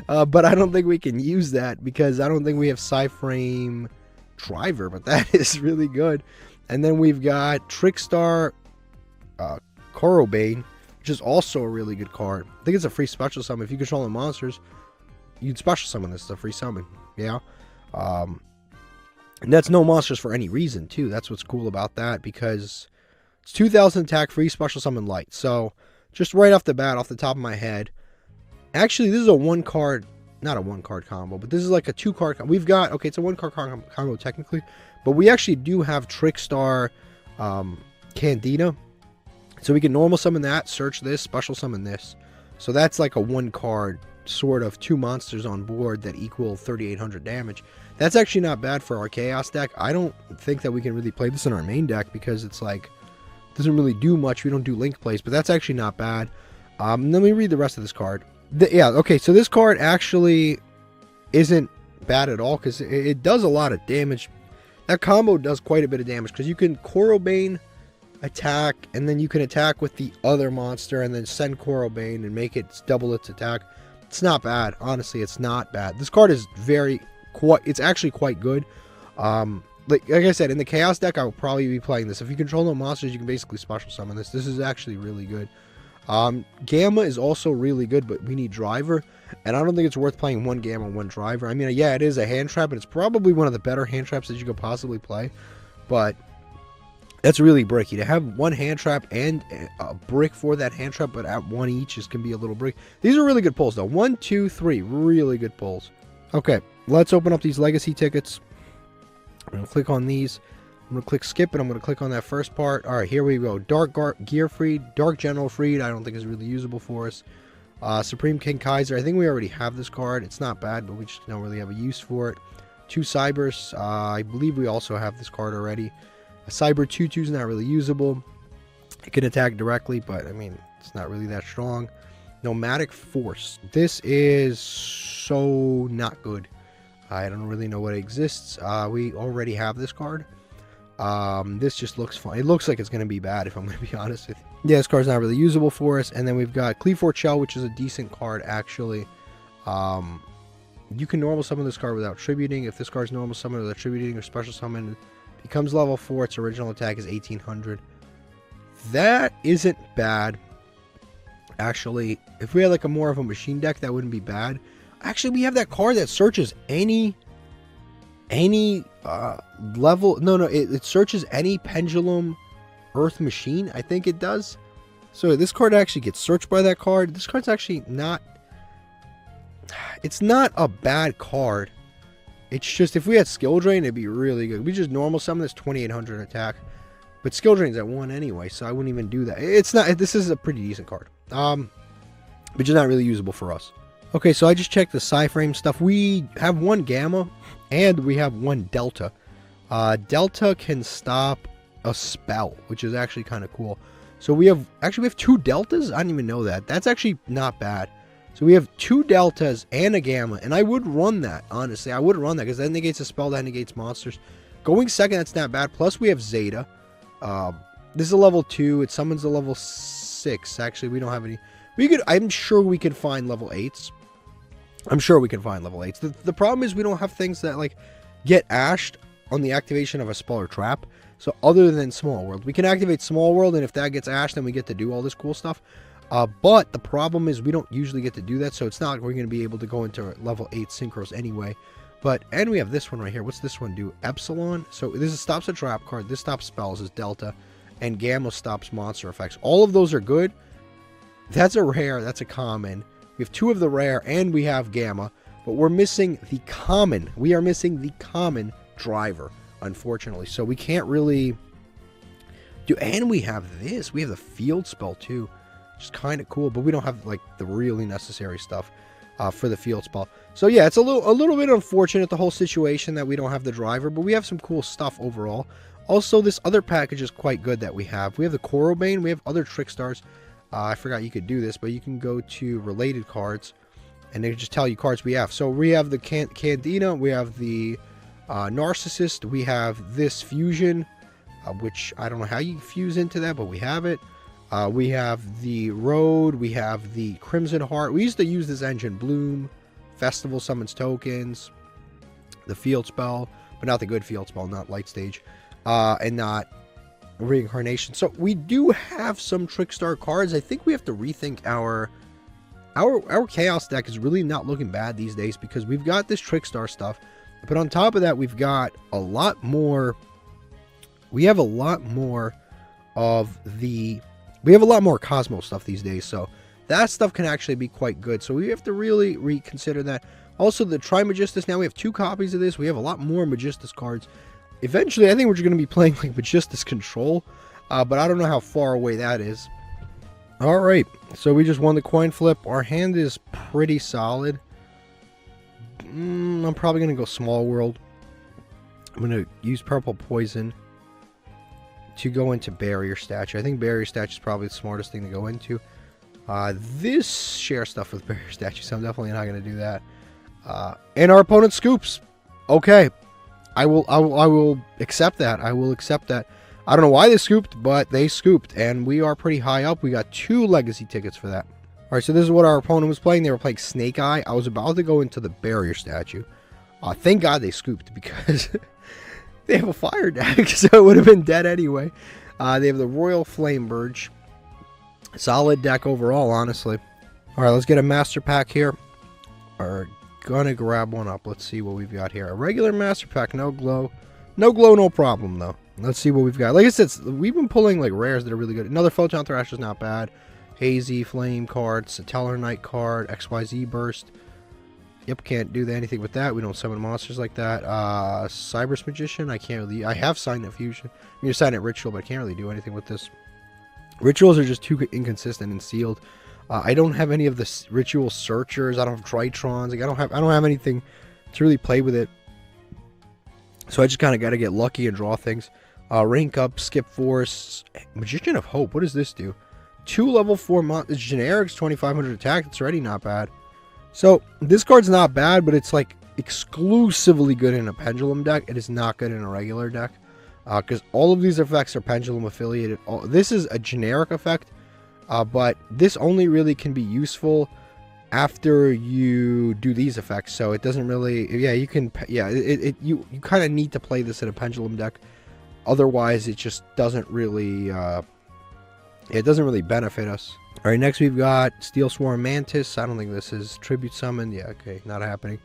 But I don't think we can use that because I don't think we have Psyframe Driver, but that is really good. And then we've got Trickstar Korobane, which is also a really good card. I think it's a free special summon. If you control the monsters, you'd special summon this. It's a free summon. Yeah. And that's no monsters for any reason, too. That's what's cool about that, because it's 2,000 attack, free special summon light. So, just right off the bat, off the top of my head, actually, this is a 1-card, not a 1-card combo, but this is like a 2-card combo. We've got, okay, it's a 1-card combo technically, but we actually do have Trickstar Candida. So we can normal summon that, search this, special summon this. So that's like a 1-card, sort of 2 monsters on board that equal 3,800 damage. That's actually not bad for our Chaos deck. I don't think that we can really play this in our main deck because it's like, it doesn't really do much. We don't do link plays, but that's actually not bad. Let me read the rest of this card. Yeah, okay, so this card actually isn't bad at all because it does a lot of damage. That combo does quite a bit of damage because you can Corobane attack, and then you can attack with the other monster and then send Corobane and make it double its attack. It's not bad. Honestly, it's not bad. This card is it's actually quite good. Like I said, in the Chaos deck, I will probably be playing this. If you control no monsters, you can basically special summon this. This is actually really good. Gamma is also really good, but we need Driver, and I don't think it's worth playing one Gamma, one Driver. I mean, yeah, it is a hand trap, and it's probably one of the better hand traps that you could possibly play, but that's really bricky. To have one hand trap and a brick for that hand trap, but at one each can be a little brick. These are really good pulls, though. 1, 2, 3, really good pulls. Okay, let's open up these legacy tickets. I'm going to click on these. I'm going to click skip, and I'm going to click on that first part. All right, here we go. Dark Gear Freed, Dark General Freed, I don't think is really usable for us. Supreme King Kaiser, I think we already have this card. It's not bad, but we just don't really have a use for it. 2 Cybers, I believe we also have this card already. A Cyber 2/2 is not really usable. It can attack directly, but I mean, it's not really that strong. Nomadic Force, this is so not good. I don't really know what exists. We already have this card. This just looks fun. It looks like it's going to be bad, if I'm going to be honest with you. Yeah, this card's not really usable for us. And then we've got Cleavefort Shell, which is a decent card, actually. You can normal summon this card without tributing. If this card's normal summon without tributing or special summon, becomes level 4. Its original attack is 1800. That isn't bad. Actually, if we had like a more of a machine deck, that wouldn't be bad. Actually, we have that card that searches any level. No, it searches any pendulum earth machine. I think it does. So this card actually gets searched by that card. This card's actually not, it's not a bad card. It's just, if we had Skill Drain, it'd be really good. We just normal summon this 2800 attack, but Skill Drain's at 1 anyway, so I wouldn't even do that. It's not, this is a pretty decent card, but just not really usable for us. Okay, so I just checked the Psyframe stuff. We have 1 Gamma, and we have 1 Delta. Delta can stop a spell, which is actually kind of cool. So we have 2 Deltas? I didn't even know that. That's actually not bad. So we have 2 Deltas and a Gamma, and I would run that, honestly. I would run that, because that negates a spell, that negates monsters. Going second, that's not bad. Plus, we have Zeta. This is a level 2. It summons a level 6. Actually, we don't have any. I'm sure we can find level 8s. I'm sure we can find level 8s. The problem is we don't have things that, like, get ashed on the activation of a spell or trap. So other than Small World, we can activate Small World, and if that gets ashed, then we get to do all this cool stuff. But the problem is we don't usually get to do that, so it's not like we're going to be able to go into level 8 synchros anyway. And we have this one right here. What's this one do? Epsilon. So this stops a trap card. This stops spells is Delta. And Gamma stops monster effects. All of those are good. That's a rare. That's a common. We have 2 of the rare, and we have Gamma. But we're missing the common. We are missing the common Driver, unfortunately. So we can't really do. And we have this. We have the field spell too, which is kind of cool. But we don't have like the really necessary stuff for the field spell. So yeah, it's a little bit unfortunate, the whole situation, that we don't have the Driver. But we have some cool stuff overall. Also, this other package is quite good that we have. We have the Corobane. We have other Trick Stars. I forgot you could do this, but you can go to related cards, and they just tell you cards we have. So we have the Candina, we have the Narcissist, we have this Fusion, which I don't know how you fuse into that, but we have it. We have the Road, we have the Crimson Heart. We used to use this engine. Bloom, Festival summons tokens, the Field Spell, but not the good Field Spell, not Light Stage, and not Reincarnation. So we do have some Trickstar cards. I think we have to rethink our Chaos deck is really not looking bad these days, because we've got this Trickstar stuff, but on top of that, we've got a lot more. We have a lot more Cosmo stuff these days, so that stuff can actually be quite good. So we have to really reconsider that. Also, the Trimagistus, now we have 2 copies of this. We have a lot more Magistus cards. Eventually, I think we're going to be playing like Magistus Control, but I don't know how far away that is. Alright, so we just won the coin flip. Our hand is pretty solid. I'm probably going to go Small World. I'm going to use Purple Poison to go into Barrier Statue. I think Barrier Statue is probably the smartest thing to go into. This share stuff with Barrier Statue, so I'm definitely not going to do that. And our opponent scoops. Okay. I will accept that. I will accept that. I don't know why they scooped, but they scooped. And we are pretty high up. We got 2 legacy tickets for that. Alright, so this is what our opponent was playing. They were playing Snake Eye. I was about to go into the Barrier Statue. Thank God they scooped, because they have a fire deck, so it would have been dead anyway. They have the Royal Flame Burge. Solid deck overall, honestly. Alright, let's get a Master Pack here. We're gonna grab one up. Let's see what we've got here. A regular Master Pack, no glow. No glow, no problem, though. Let's see what we've got. Like I said, we've been pulling like rares that are really good. Another Photon Thrasher is not bad. Hazy Flame card, Satellar Knight card, XYZ Burst. Yep, can't do anything with that. We don't summon monsters like that. Cyberse Magician, I can't really... I have Signet Fusion. I mean, Signet Ritual, but I can't really do anything with this. Rituals are just too inconsistent and sealed. I don't have any of the Ritual Searchers. I don't have Tritrons. Like, I don't have anything to really play with it. So I just kind of got to get lucky and draw things. Rank up, Skip Force, Magician of Hope. What does this do? 2 level 4 monsters. Generics, 2500 attack. That's already not bad. So this card's not bad, but it's like exclusively good in a Pendulum deck. It is not good in a regular deck. Because all of these effects are Pendulum affiliated. This is a generic effect. But this only really can be useful after you do these effects. So it doesn't really... Yeah, you can... Yeah, you kind of need to play this in a Pendulum deck. Otherwise, it just doesn't really... it doesn't really benefit us. Alright, next we've got Steel Swarm Mantis. I don't think this is Tribute Summon. Yeah, okay, not happening.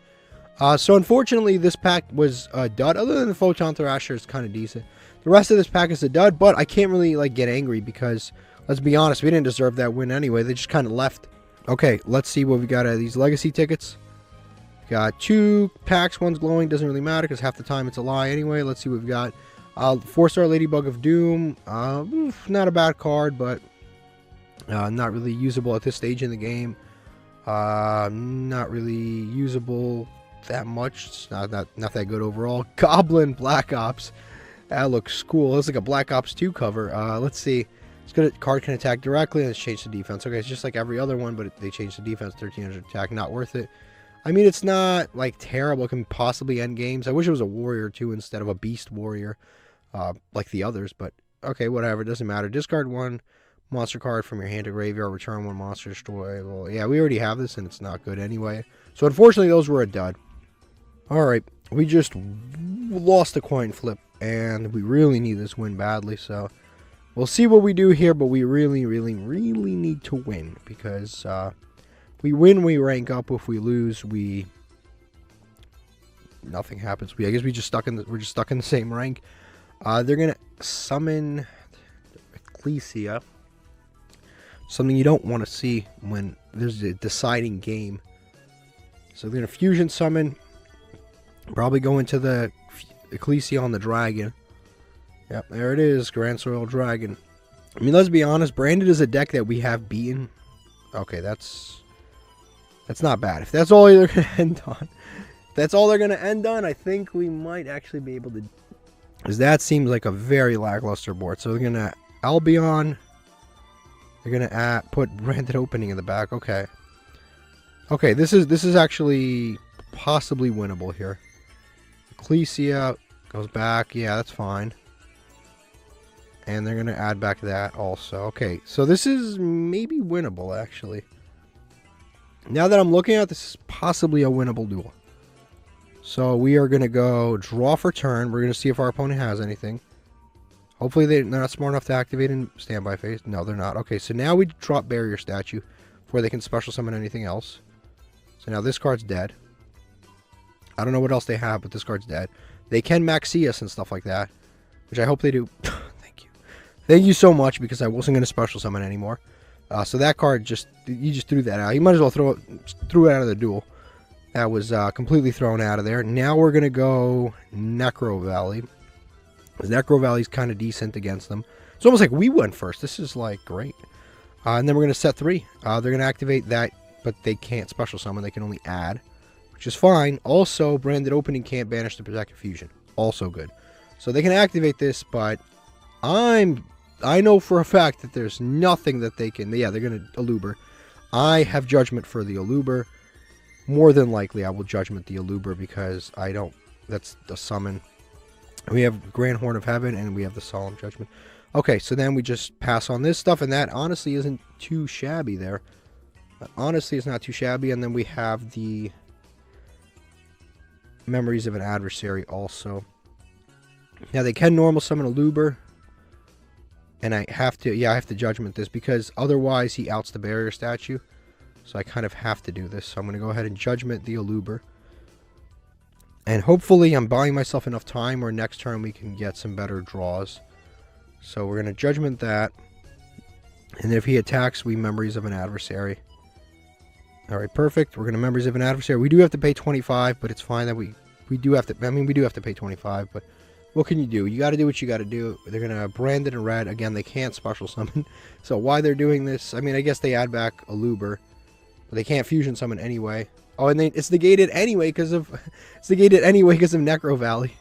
So unfortunately, this pack was a dud. Other than the Photon Thrasher, it's kind of decent. The rest of this pack is a dud, but I can't really like get angry because, let's be honest, we didn't deserve that win anyway. They just kind of left. Okay, let's see what we got out of these legacy tickets. Got 2 packs, one's glowing, doesn't really matter because half the time it's a lie anyway. Let's see what we've got. 4-star Ladybug of Doom. Not a bad card, but not really usable at this stage in the game. Not really usable that much. It's not that good overall. Goblin Black Ops. That looks cool. It's like a Black Ops 2 cover. Let's see. It's good. Card can attack directly and it's changed the defense. Okay, it's just like every other one, but they changed the defense. 1300 attack. Not worth it. I mean, it's not like terrible. It can possibly end games. I wish it was a warrior too instead of a beast warrior, like the others. But okay, whatever. It doesn't matter. Discard 1 monster card from your hand to graveyard. Return 1 monster. Destroy. Well, yeah, we already have this and it's not good anyway. So unfortunately, those were a dud. All right, we just lost a coin flip and we really need this win badly. So we'll see what we do here, but we really, really, really need to win because. We win, we rank up. If we lose, nothing happens. I guess we're just stuck in the same rank. They're gonna summon Ecclesia. Something you don't want to see when there's a deciding game. So they're gonna fusion summon. Probably go into the Ecclesia on the dragon. Yep, there it is, Grand Soil Dragon. I mean, let's be honest. Branded is a deck that we have beaten. Okay, that's not bad. If that's all they're going to end on, I think we might actually be able to. Because that seems like a very lackluster board. So they're going to Albion. They're going to put Branded Opening in the back. Okay. Okay, this is actually possibly winnable here. Ecclesia goes back. Yeah, that's fine. And they're going to add back that also. Okay, so this is maybe winnable, actually. Now that I'm looking at this, is possibly a winnable duel. So we are going to go draw for turn. We're going to see if our opponent has anything. Hopefully they're not smart enough to activate in standby phase. No, they're not. Okay, so now we drop Barrier Statue before they can special summon anything else. So now this card's dead. I don't know what else they have, but this card's dead. They can Maxius and stuff like that, which I hope they do. Thank you. Thank you so much, because I wasn't going to special summon anymore. So that card you just threw that out. You might as well threw it out of the duel. That was completely thrown out of there. Now we're going to go Necro Valley. Necro Valley's kind of decent against them. It's almost like we went first. This is like great. And then we're going to set 3. They're going to activate that, but they can't special summon. They can only add, which is fine. Also, Branded Opening can't banish the Protective Fusion. also good. So they can activate this, but I know for a fact that there's nothing that they can... Yeah, they're going to Aluber. I have Judgment for the Aluber. More than likely, I will Judgment the Aluber because I don't... That's the summon. We have Grand Horn of Heaven, and we have the Solemn Judgment. Okay, so then we just pass on this stuff, and that honestly isn't too shabby there. Honestly, it's not too shabby, and then we have the Memories of an Adversary also. Now, they can normal summon a Aluber, and I have to Judgment this, because otherwise he outs the barrier statue. So I kind of have to do this. So I'm going to go ahead and Judgment the Aluber. And hopefully I'm buying myself enough time where next turn we can get some better draws. So we're going to Judgment that. And if he attacks, we Memories of an Adversary. Alright, perfect. We're going to Memories of an Adversary. We do have to pay 25, but it's fine that we do have to... I mean, we do have to pay 25, but what can you do? You got to do what you got to do. They're going to brand it in red. Again, they can't special summon. So why they're doing this... I mean, I guess they add back Aluber. But they can't fusion summon anyway. Oh, and it's negated anyway because of... It's negated anyway because of Necro Valley.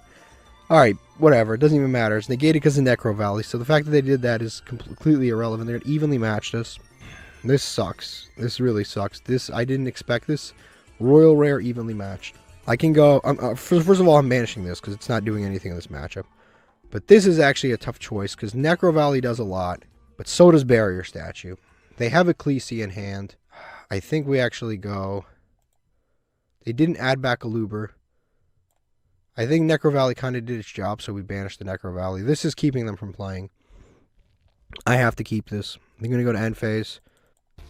Alright, whatever. It doesn't even matter. It's negated because of Necro Valley. So the fact that they did that is completely irrelevant. They're evenly matched us. This sucks. This really sucks. I didn't expect this. Royal Rare evenly matched. I can go... first of all, I'm banishing this because it's not doing anything in this matchup. But this is actually a tough choice because Necro Valley does a lot. But so does Barrier Statue. They have Ecclesia in hand. I think we actually go... They didn't add back Aluber. I think Necro Valley kind of did its job, so we banished the Necro Valley. This is keeping them from playing. I have to keep this. I'm going to go to end phase.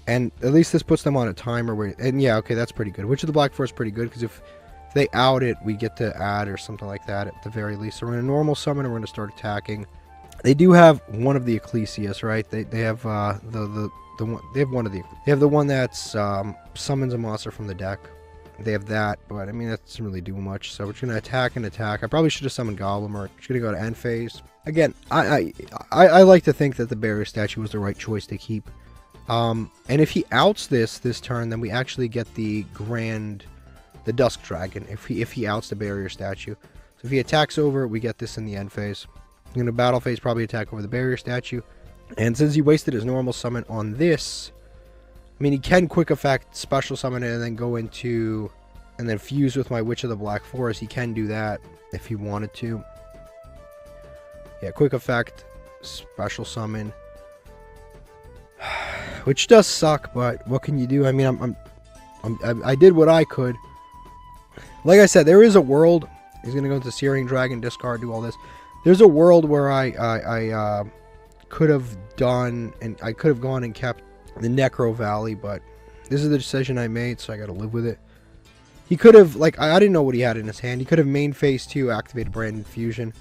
And at least this puts them on a timer. And yeah, okay, that's pretty good. Witch of the Black Forest is pretty good, because if they out it, we get to add or something like that at the very least. So we're going to normal summon, and we're going to start attacking. They do have one of the Ecclesias, right? They have the one. They have one of the... They have the one that's summons a monster from the deck. They have that, but I mean, that doesn't really do much. So we're just going to attack and attack. I probably should have summoned Goblin. We're just going to go to end phase. Again, I like to think that the Barrier Statue was the right choice to keep. And if he outs this turn, then we actually get the Dusk Dragon. If he outs the Barrier Statue. So if he attacks over, we get this in the end phase. I'm going to battle phase, probably attack over the Barrier Statue. And since he wasted his normal summon on this... I mean, he can quick effect, special summon it, and then go into... And then fuse with my Witch of the Black Forest. He can do that if he wanted to. Yeah, quick effect, special summon. Which does suck, but what can you do? I mean, I did what I could. Like I said, there is a world... He's going to go into Searing Dragon, discard, do all this. There's a world where I could have done... And I could have gone and kept... the Necro Valley, but this is the decision I made, so I gotta live with it. He could have, like, I didn't know what he had in his hand. He could have main phase 2 activated Branded Fusion,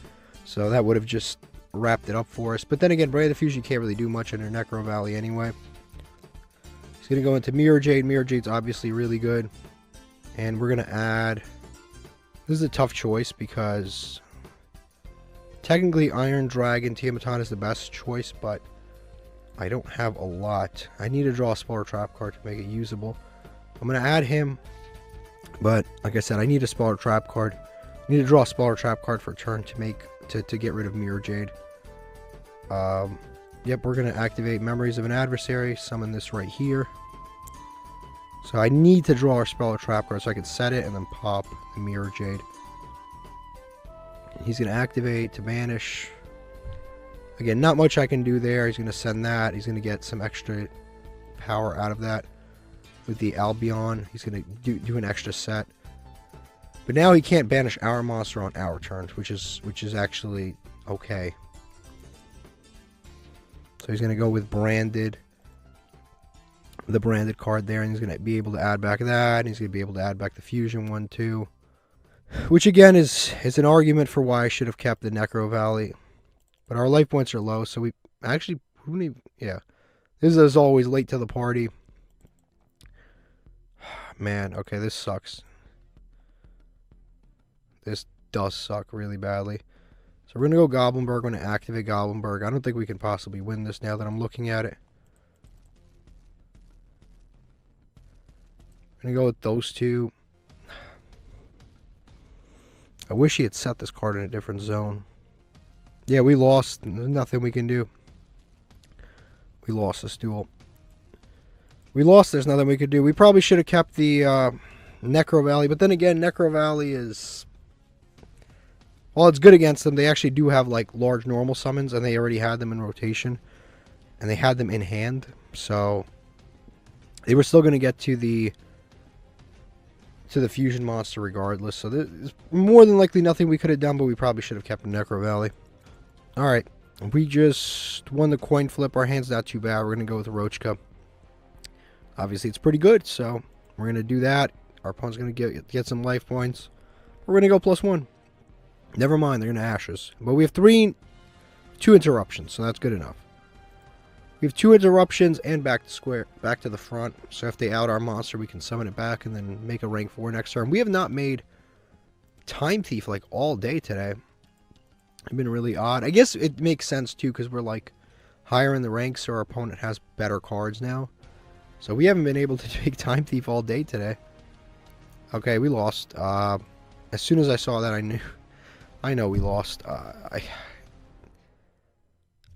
so that would have just wrapped it up for us. But then again, Branded Fusion can't really do much under Necro Valley anyway. He's gonna go into Mirror Jade. Mirror Jade's obviously really good. And we're gonna add... This is a tough choice because... Technically, Iron Dragon Tiamat is the best choice, but... I don't have a lot. I need to draw a Spoiler Trap card to make it usable. I'm going to add him. But, like I said, I need a Spoiler Trap card. I need to draw a Spoiler Trap card for a turn to get rid of Mirror Jade. Yep, we're going to activate Memories of an Adversary. Summon this right here. So I need to draw a Spoiler Trap card so I can set it and then pop the Mirror Jade. He's going to activate to banish... Again, not much I can do there. He's going to send that. He's going to get some extra power out of that with the Albion. He's going to do an extra set. But now he can't banish our monster on our turns, which is actually okay. So he's going to go with Branded. The Branded card there, and he's going to be able to add back that. And he's going to be able to add back the Fusion one too. Which again is an argument for why I should have kept the Necro Valley. But our life points are low, so we actually... Yeah. This is always late to the party. Man, okay, this sucks. This does suck really badly. So we're going to go Goblinberg. We're going to activate Goblinberg. I don't think we can possibly win this now that I'm looking at it. I'm going to go with those two. I wish he had set this card in a different zone. Yeah, we lost. There's nothing we can do. We lost this duel. We lost. There's nothing we could do. We probably should have kept the Necro Valley. But then again, Necro Valley is... Well, it's good against them. They actually do have, like, large normal summons. And they already had them in rotation. And they had them in hand. So... They were still going to get to the fusion monster regardless. So there's more than likely nothing we could have done. But we probably should have kept the Necro Valley. Alright. We just won the coin flip. Our hand's not too bad. We're going to go with Roachka. Obviously, it's pretty good, so we're going to do that. Our opponent's going to get some life points. We're going to go +1. Never mind, they're going to Ashes. But we have 2 interruptions, so that's good enough. We have 2 interruptions and back to the front. So if they out our monster, we can summon it back and then make a rank 4 next turn. We have not made Time Thief like all day today. It's been really odd. I guess it makes sense too because we're like higher in the ranks, so our opponent has better cards now. So we haven't been able to take Time Thief all day today. Okay, we lost. As soon as I saw that, I know we lost. I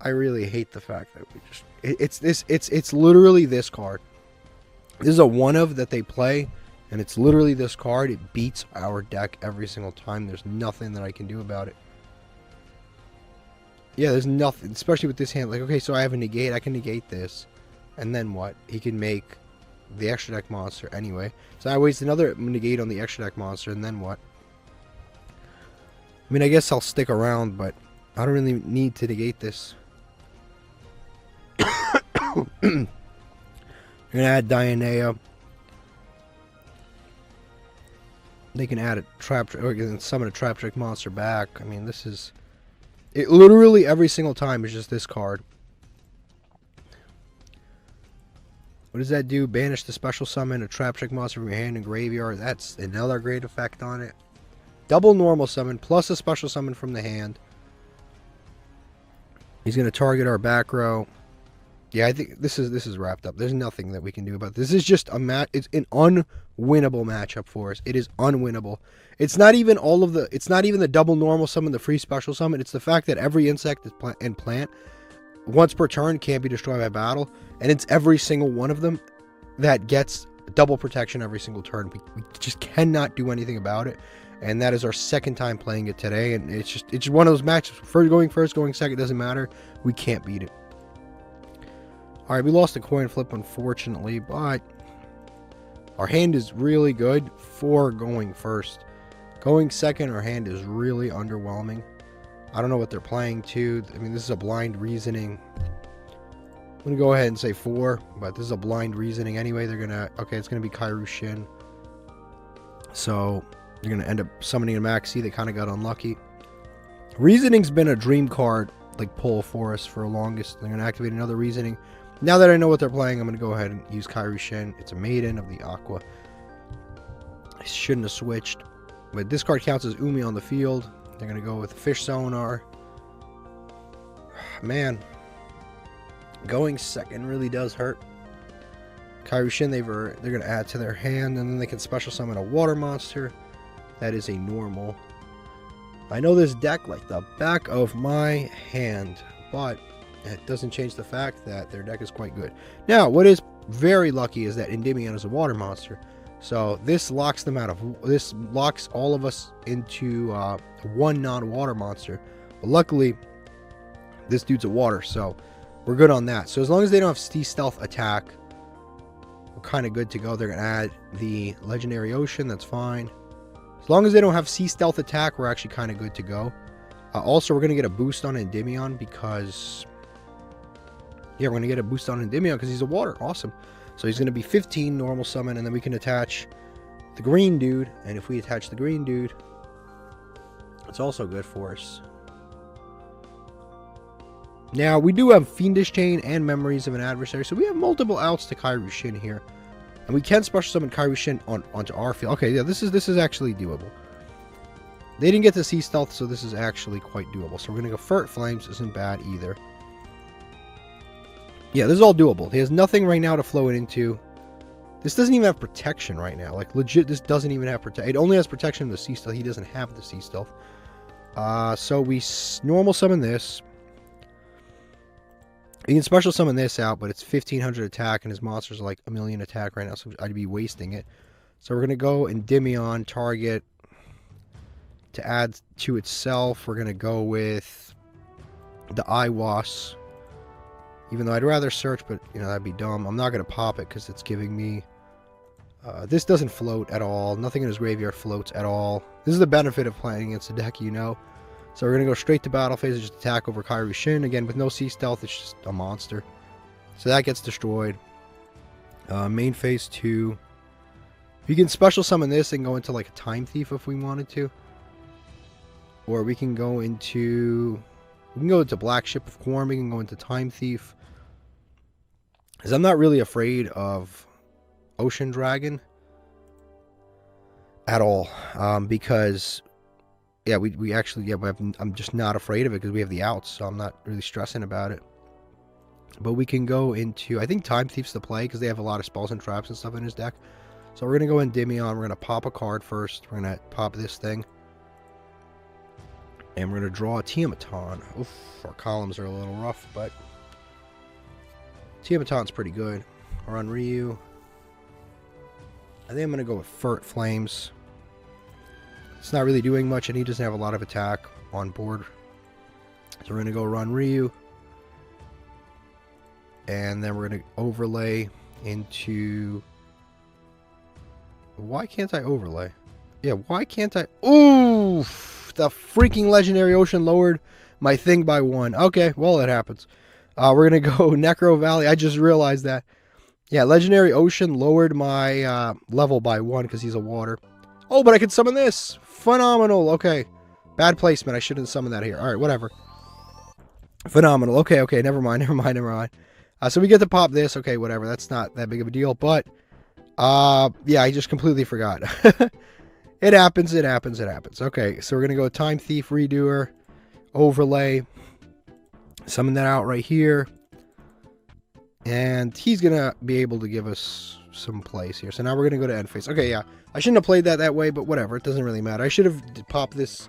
really hate the fact that we just... It's literally this card. This is a one-of that they play, and it's literally this card. It beats our deck every single time. There's nothing that I can do about it. Yeah, there's nothing, especially with this hand. Like, okay, so I have a negate. I can negate this. And then what? He can make the extra deck monster anyway. So I waste another negate on the extra deck monster, and then what? I mean, I guess I'll stick around, but I don't really need to negate this. You're going to add Dionea. They can add a trap, or can summon a trap trick monster back. I mean, this is... It literally every single time is just this card. What does that do? Banish the special summon a trap trick monster from your hand and graveyard. That's another great effect on it. Double normal summon plus a special summon from the hand. He's going to target our back row. Yeah, I think this is wrapped up. There's nothing that we can do about this. This is just a match. It's an unwinnable matchup for us. It is unwinnable. It's not even all of the. It's not even the double normal summon, the free special summon. It's the fact that every insect and plant once per turn can't be destroyed by battle, and it's every single one of them that gets double protection every single turn. We just cannot do anything about it, and that is our second time playing it today. And it's just one of those matches. First, going second, doesn't matter. We can't beat it. All right, we lost a coin flip, unfortunately, but our hand is really good for going first. Going second, our hand is really underwhelming. I don't know what they're playing to. I mean, this is a blind reasoning. I'm going to go ahead and say 4, but this is a blind reasoning anyway. They're going to... Okay, it's going to be Kairu Shin. So, you're going to end up summoning a Maxi. They kind of got unlucky. Reasoning's been a dream card, like, pull for us for the longest. They're going to activate another Reasoning. Now that I know what they're playing, I'm going to go ahead and use Kairu Shin. It's a Maiden of the Aqua. I shouldn't have switched. But this card counts as Umi on the field. They're going to go with Fish Sonar. Man. Going second really does hurt. Kairu Shin, they're going to add to their hand. And then they can special summon a water monster. That is a normal. I know this deck like the back of my hand. But it doesn't change the fact that their deck is quite good. Now, what is very lucky is that Endymion is a water monster. So this locks them out of... This locks all of us into one non-water monster. But luckily, this dude's a water, so we're good on that. So as long as they don't have stealth attack, we're kind of good to go. They're going to add the Legendary Ocean. That's fine. As long as they don't have stealth attack, we're actually kind of good to go. Also, we're going to get a boost on Endymion because... Yeah, we're going to get a boost on Endymion because he's a water. Awesome. So he's going to be 15 normal summon, and then we can attach the green dude. And if we attach the green dude, it's also good for us. Now, we do have Fiendish Chain and Memories of an Adversary, so we have multiple outs to Kairu Shin here. And we can special summon Kairu Shin onto our field. Okay, yeah, this is actually doable. They didn't get to see stealth, so this is actually quite doable. So we're going to go Fert Flames. Isn't bad either. Yeah, this is all doable. He has nothing right now to flow it into. This doesn't even have protection right now. Like, legit, this doesn't even have protection. It only has protection in the Sea Stealth. He doesn't have the Sea Stealth. So we normal summon this. You can special summon this out, but it's 1500 attack, and his monsters are like 1,000,000 attack right now, so I'd be wasting it. So we're going to go Endymion target to add to itself. We're going to go with the Iwas. Even though I'd rather search, but, you know, that'd be dumb. I'm not going to pop it because it's giving me... this doesn't float at all. Nothing in his graveyard floats at all. This is the benefit of playing against a deck, you know. So we're going to go straight to battle phase and just attack over Kairu Shin. Again, with no Sea Stealth, it's just a monster. So that gets destroyed. Main phase 2. You can special summon this and go into like a Time Thief if we wanted to. Or we can go into... We can go into Black Ship of Quorum. We can go into Time Thief. Because I'm not really afraid of Ocean Dragon at all. Because, yeah, we actually, yeah, I'm just not afraid of it because we have the outs. So I'm not really stressing about it. But we can go into, I think Time Thief's the play because they have a lot of spells and traps and stuff in his deck. So we're going to go Endymion. We're going to pop a card first. We're going to pop this thing. And we're going to draw a Tiamaton. Oof, our columns are a little rough, but Tiamaton's pretty good. We're on Ryu. I think I'm going to go with Furt Flames. It's not really doing much, and he doesn't have a lot of attack on board. So we're going to go run Ryu. And then we're going to overlay into... Why can't I overlay? Yeah, why can't I... Ooh! The freaking Legendary Ocean lowered my thing by 1. Okay, well, it happens. We're going to go Necro Valley. I just realized that. Yeah, Legendary Ocean lowered my level by 1 because he's a water. Oh, but I can summon this. Phenomenal. Okay. Bad placement. I shouldn't summon that here. All right, whatever. Phenomenal. Okay, okay. Never mind. So we get to pop this. Okay, whatever. That's not that big of a deal. But, yeah, I just completely forgot. It happens. Okay, so we're going to go Time Thief, Redoer, Overlay. Summon that out right here. And he's going to be able to give us some plays here. So now we're going to go to end phase. Okay, yeah. I shouldn't have played that way, but whatever. It doesn't really matter. I should have popped this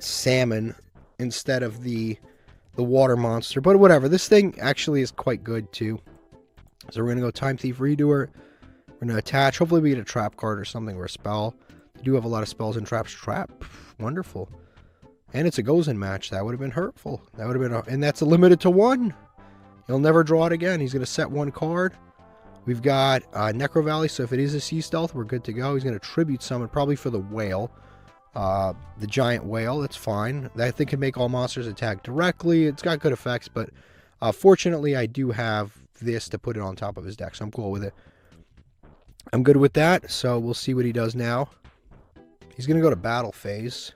salmon instead of the water monster. But whatever. This thing actually is quite good, too. So we're going to go Time Thief, Redoer. We're going to attach. Hopefully we get a trap card or something or a spell. We do have a lot of spells and traps. Trap. Wonderful. And it's a Gozen match. That would have been hurtful. That would have been... And that's limited to 1. He'll never draw it again. He's going to set 1 card. We've got Necro Valley, so if it is a Sea Stealth, we're good to go. He's going to Tribute Summon, probably for the whale. The giant whale, that's fine. That thing can make all monsters attack directly. It's got good effects, but fortunately I do have this to put it on top of his deck, so I'm cool with it. I'm good with that, so we'll see what he does now. He's going to go to battle phase.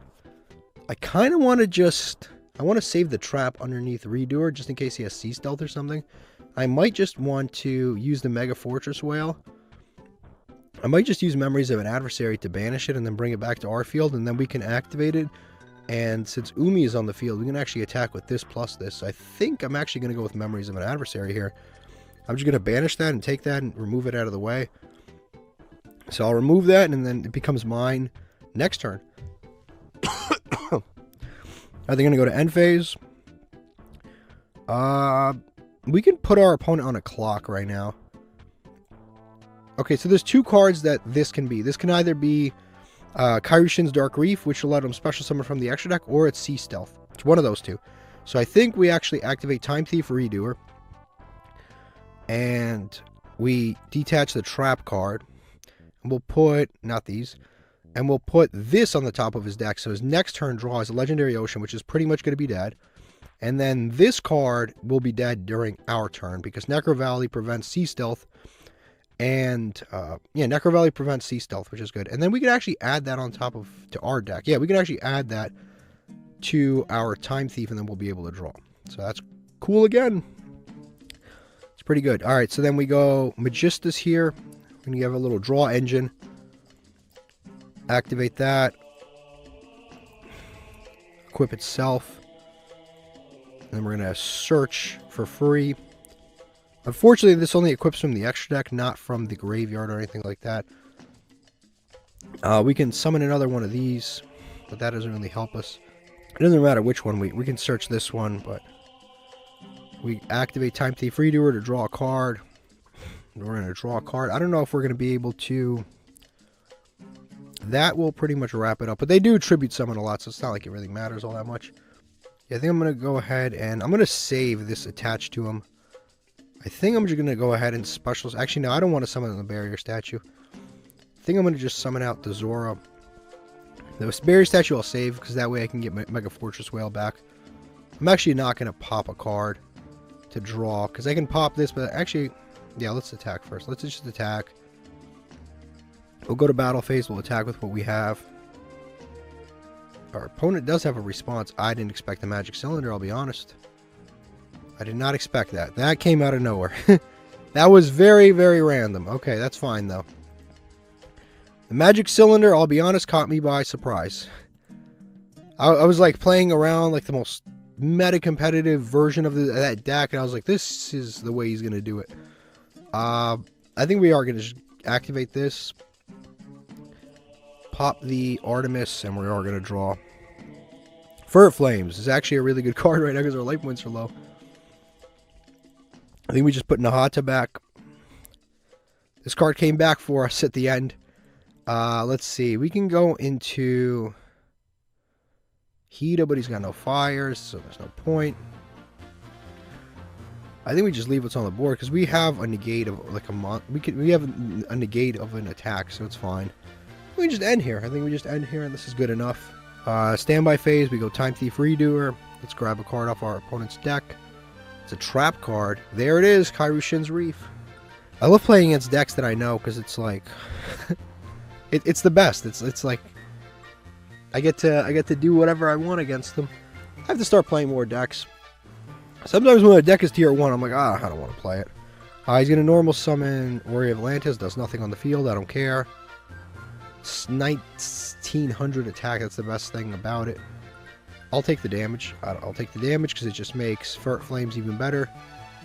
I kind of want to just... I want to save the trap underneath Redoer, just in case he has Sea Stealth or something. I might just want to use the Mega Fortress Whale. I might just use Memories of an Adversary to banish it and then bring it back to our field, and then we can activate it. And since Umi is on the field, we can actually attack with this plus this. So I think I'm actually going to go with Memories of an Adversary here. I'm just going to banish that and take that and remove it out of the way. So I'll remove that, and then it becomes mine next turn. Are they going to go to end phase? We can put our opponent on a clock right now. Okay, so there's 2 cards that this can be. This can either be Kairu Shin's Dark Reef, which will let him special summon from the extra deck, or it's Sea Stealth. It's one of those 2. So I think we actually activate Time Thief Redoer. And we detach the trap card. And we'll put, not these, and we'll put this on the top of his deck. So his next turn draw is a Legendary Ocean, which is pretty much going to be dead. And then this card will be dead during our turn because Necro Valley prevents Sea Stealth. And, yeah, Necro Valley prevents Sea Stealth, which is good. And then we can actually add that on top of, to our deck. Yeah, we can actually add that to our Time Thief, and then we'll be able to draw. So that's cool again. It's pretty good. All right, so then we go Magistus here. We're going to have a little draw engine. Activate that. Equip itself. Then we're going to search for free. Unfortunately, this only equips from the extra deck, not from the graveyard or anything like that. We can summon another one of these, but that doesn't really help us. It doesn't matter which one. We can search this one, but we activate Time Thief Redoer to draw a card. We're going to draw a card. I don't know if we're going to be able to... That will pretty much wrap it up. But they do tribute summon a lot, so it's not like it really matters all that much. Yeah, I think I'm going to go ahead and... I'm going to save this attached to him. I think I'm just going to go ahead and special... Actually, no, I don't want to summon the barrier statue. I think I'm going to just summon out the Zora. The barrier statue I'll save, because that way I can get my Mega Fortress Whale back. I'm actually not going to pop a card to draw, because I can pop this, but actually... Yeah, let's attack first. Let's just attack. We'll go to battle phase. We'll attack with what we have. Our opponent does have a response. I didn't expect the Magic Cylinder, I'll be honest. I did not expect that. That came out of nowhere. That was very, very random. Okay, that's fine, though. The Magic Cylinder, I'll be honest, caught me by surprise. I was, like, playing around, like, the most meta-competitive version of that deck, and I was like, this is the way he's going to do it. I think we are going to activate this. Pop the Artemis, and we are going to draw. Fur Flames is actually a really good card right now because our life points are low. I think we just put Nahata back. This card came back for us at the end. Let's see. We can go into Hida, but he's got no fires, so there's no point. I think we just leave what's on the board because we have a negate of like we have a negate of an attack, so it's fine. We just end here. I think we just end here, and this is good enough. Standby phase. We go Time Thief Redoer. Let's grab a card off our opponent's deck. It's a trap card. There it is, Kairyu-Shin's Reef. I love playing against decks that I know because it's like it's the best. It's like I get to do whatever I want against them. I have to start playing more decks. Sometimes when a deck is tier 1, I'm like, I don't want to play it. He's going to normal summon Ori of Atlantis. Does nothing on the field. I don't care. It's 1900 attack. That's the best thing about it. I'll take the damage. I'll take the damage because it just makes Furt Flames even better.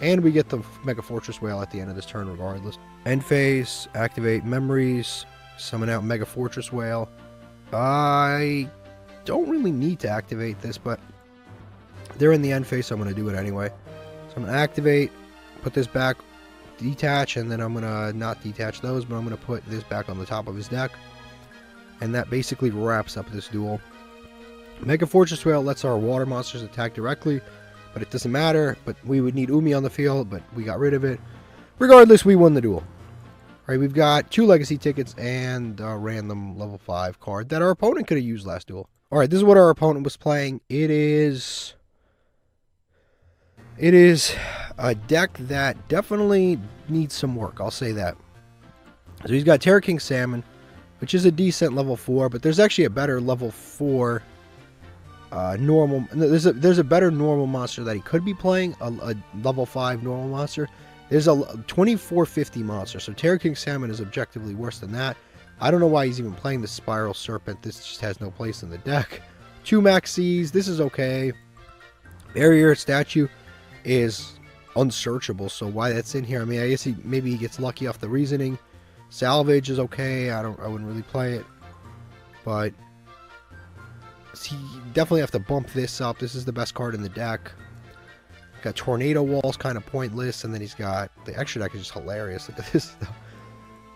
And we get the Mega Fortress Whale at the end of this turn regardless. End phase. Activate Memories. Summon out Mega Fortress Whale. I don't really need to activate this, but they're in the end phase, so I'm going to do it anyway. So I'm going to activate, put this back, detach, and then I'm going to not detach those, but I'm going to put this back on the top of his deck. And that basically wraps up this duel. Mega Fortress Whale lets our water monsters attack directly, but it doesn't matter. But we would need Umi on the field, but we got rid of it. Regardless, we won the duel. Alright, we've got 2 legacy tickets and a random level 5 card that our opponent could have used last duel. Alright, this is what our opponent was playing. It is a deck that definitely needs some work, I'll say that. So he's got Terra King Salmon, which is a decent level 4, but there's actually a better level 4 normal. There's a better normal monster that he could be playing, a level 5 normal monster. There's a 2450 monster, so Terra King Salmon is objectively worse than that. I don't know why he's even playing the Spiral Serpent. This just has no place in the deck. 2 Maxis, this is okay. Barrier Statue is unsearchable, so why that's in here? I mean, I guess maybe he gets lucky off the reasoning. Salvage is okay. I wouldn't really play it, but he definitely have to bump this up. This is the best card in the deck. Got Tornado Walls, kind of pointless, and then he's got the extra deck is just hilarious. Look at this stuff.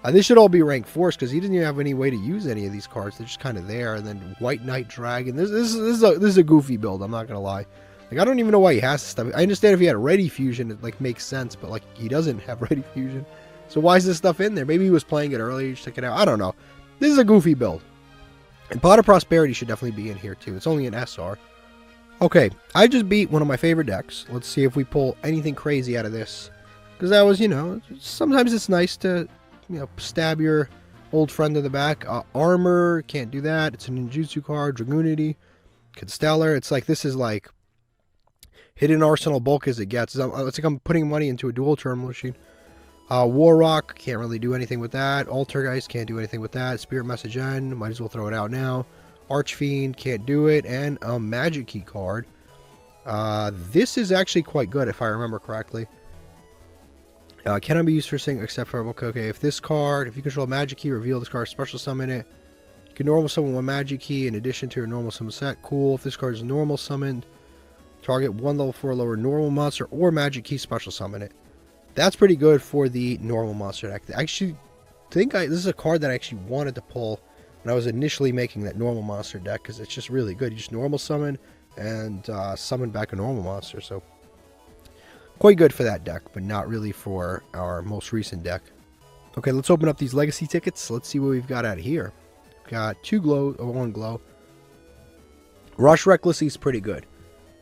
This should all be rank 4s because he doesn't even have any way to use any of these cards. They're just kind of there. And then White Knight Dragon. This is a goofy build. I'm not gonna lie. Like, I don't even know why he has this stuff. I understand if he had Ready Fusion, it like makes sense, but like he doesn't have Ready Fusion. So why is this stuff in there? Maybe he was playing it earlier, just took it out. I don't know. This is a goofy build. And Pot of Prosperity should definitely be in here too. It's only an SR. Okay, I just beat one of my favorite decks. Let's see if we pull anything crazy out of this. Because that was, you know, sometimes it's nice to, you know, stab your old friend in the back. Armor, can't do that. It's a ninjutsu card. Dragoonity, Constellar. It's like, this is like hidden arsenal bulk as it gets. It's like I'm putting money into a dual terminal machine. War Rock, can't really do anything with that. Altergeist, can't do anything with that. Spirit Message End, might as well throw it out now. Archfiend, can't do it. And a Magic Key card. This is actually quite good if I remember correctly. Cannot be used for sync except for, okay, if this card, if you control a magic key, reveal this card, special summon it. You can normal summon one magic key in addition to your normal summon set. Cool. If this card is normal summoned, target one level 4 lower normal monster or magic key, special summon it. That's pretty good for the normal monster deck. I actually think this is a card that I actually wanted to pull when I was initially making that normal monster deck, because it's just really good. You just normal summon and summon back a normal monster, so quite good for that deck, but not really for our most recent deck. Okay, let's open up these legacy tickets. Let's see what we've got out of here. Got 2 glow, or 1 glow. Rush Recklessly is pretty good.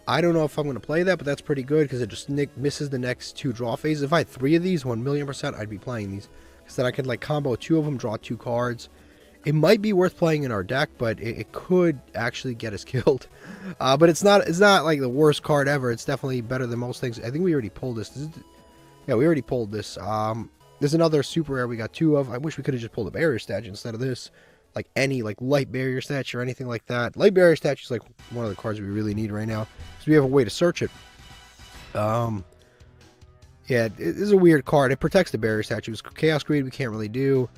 I don't know if I'm going to play that, but that's pretty good because it just misses the next 2 draw phases. If I had 3 of these, 1,000,000%, I'd be playing these. Because then I could like combo 2 of them, draw 2 cards. It might be worth playing in our deck, but it could actually get us killed. But it's not like the worst card ever. It's definitely better than most things. I think we already pulled this. Yeah, we already pulled this. There's another super rare we got 2 of. I wish we could have just pulled a barrier statue instead of this. Like any like light barrier statue or anything like that. Light barrier statue is like one of the cards we really need right now, so we have a way to search it. Yeah, it is a weird card. It protects the barrier statues. Chaos Greed we can't really do.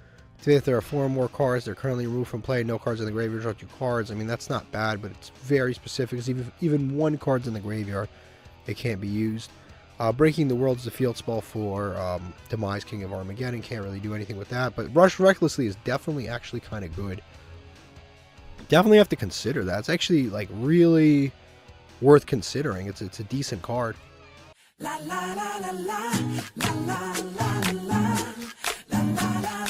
If there are 4 more cards, they're currently removed from play. No cards in the graveyard, draw 2 cards. I mean, that's not bad, but it's very specific. Even 1 card's in the graveyard, it can't be used. Breaking the World is a field spell for Demise King of Armageddon. Can't really do anything with that. But Rush Recklessly is definitely actually kind of good. Definitely have to consider that. It's actually like really worth considering. It's a decent card. La la la la la la la la la la la la.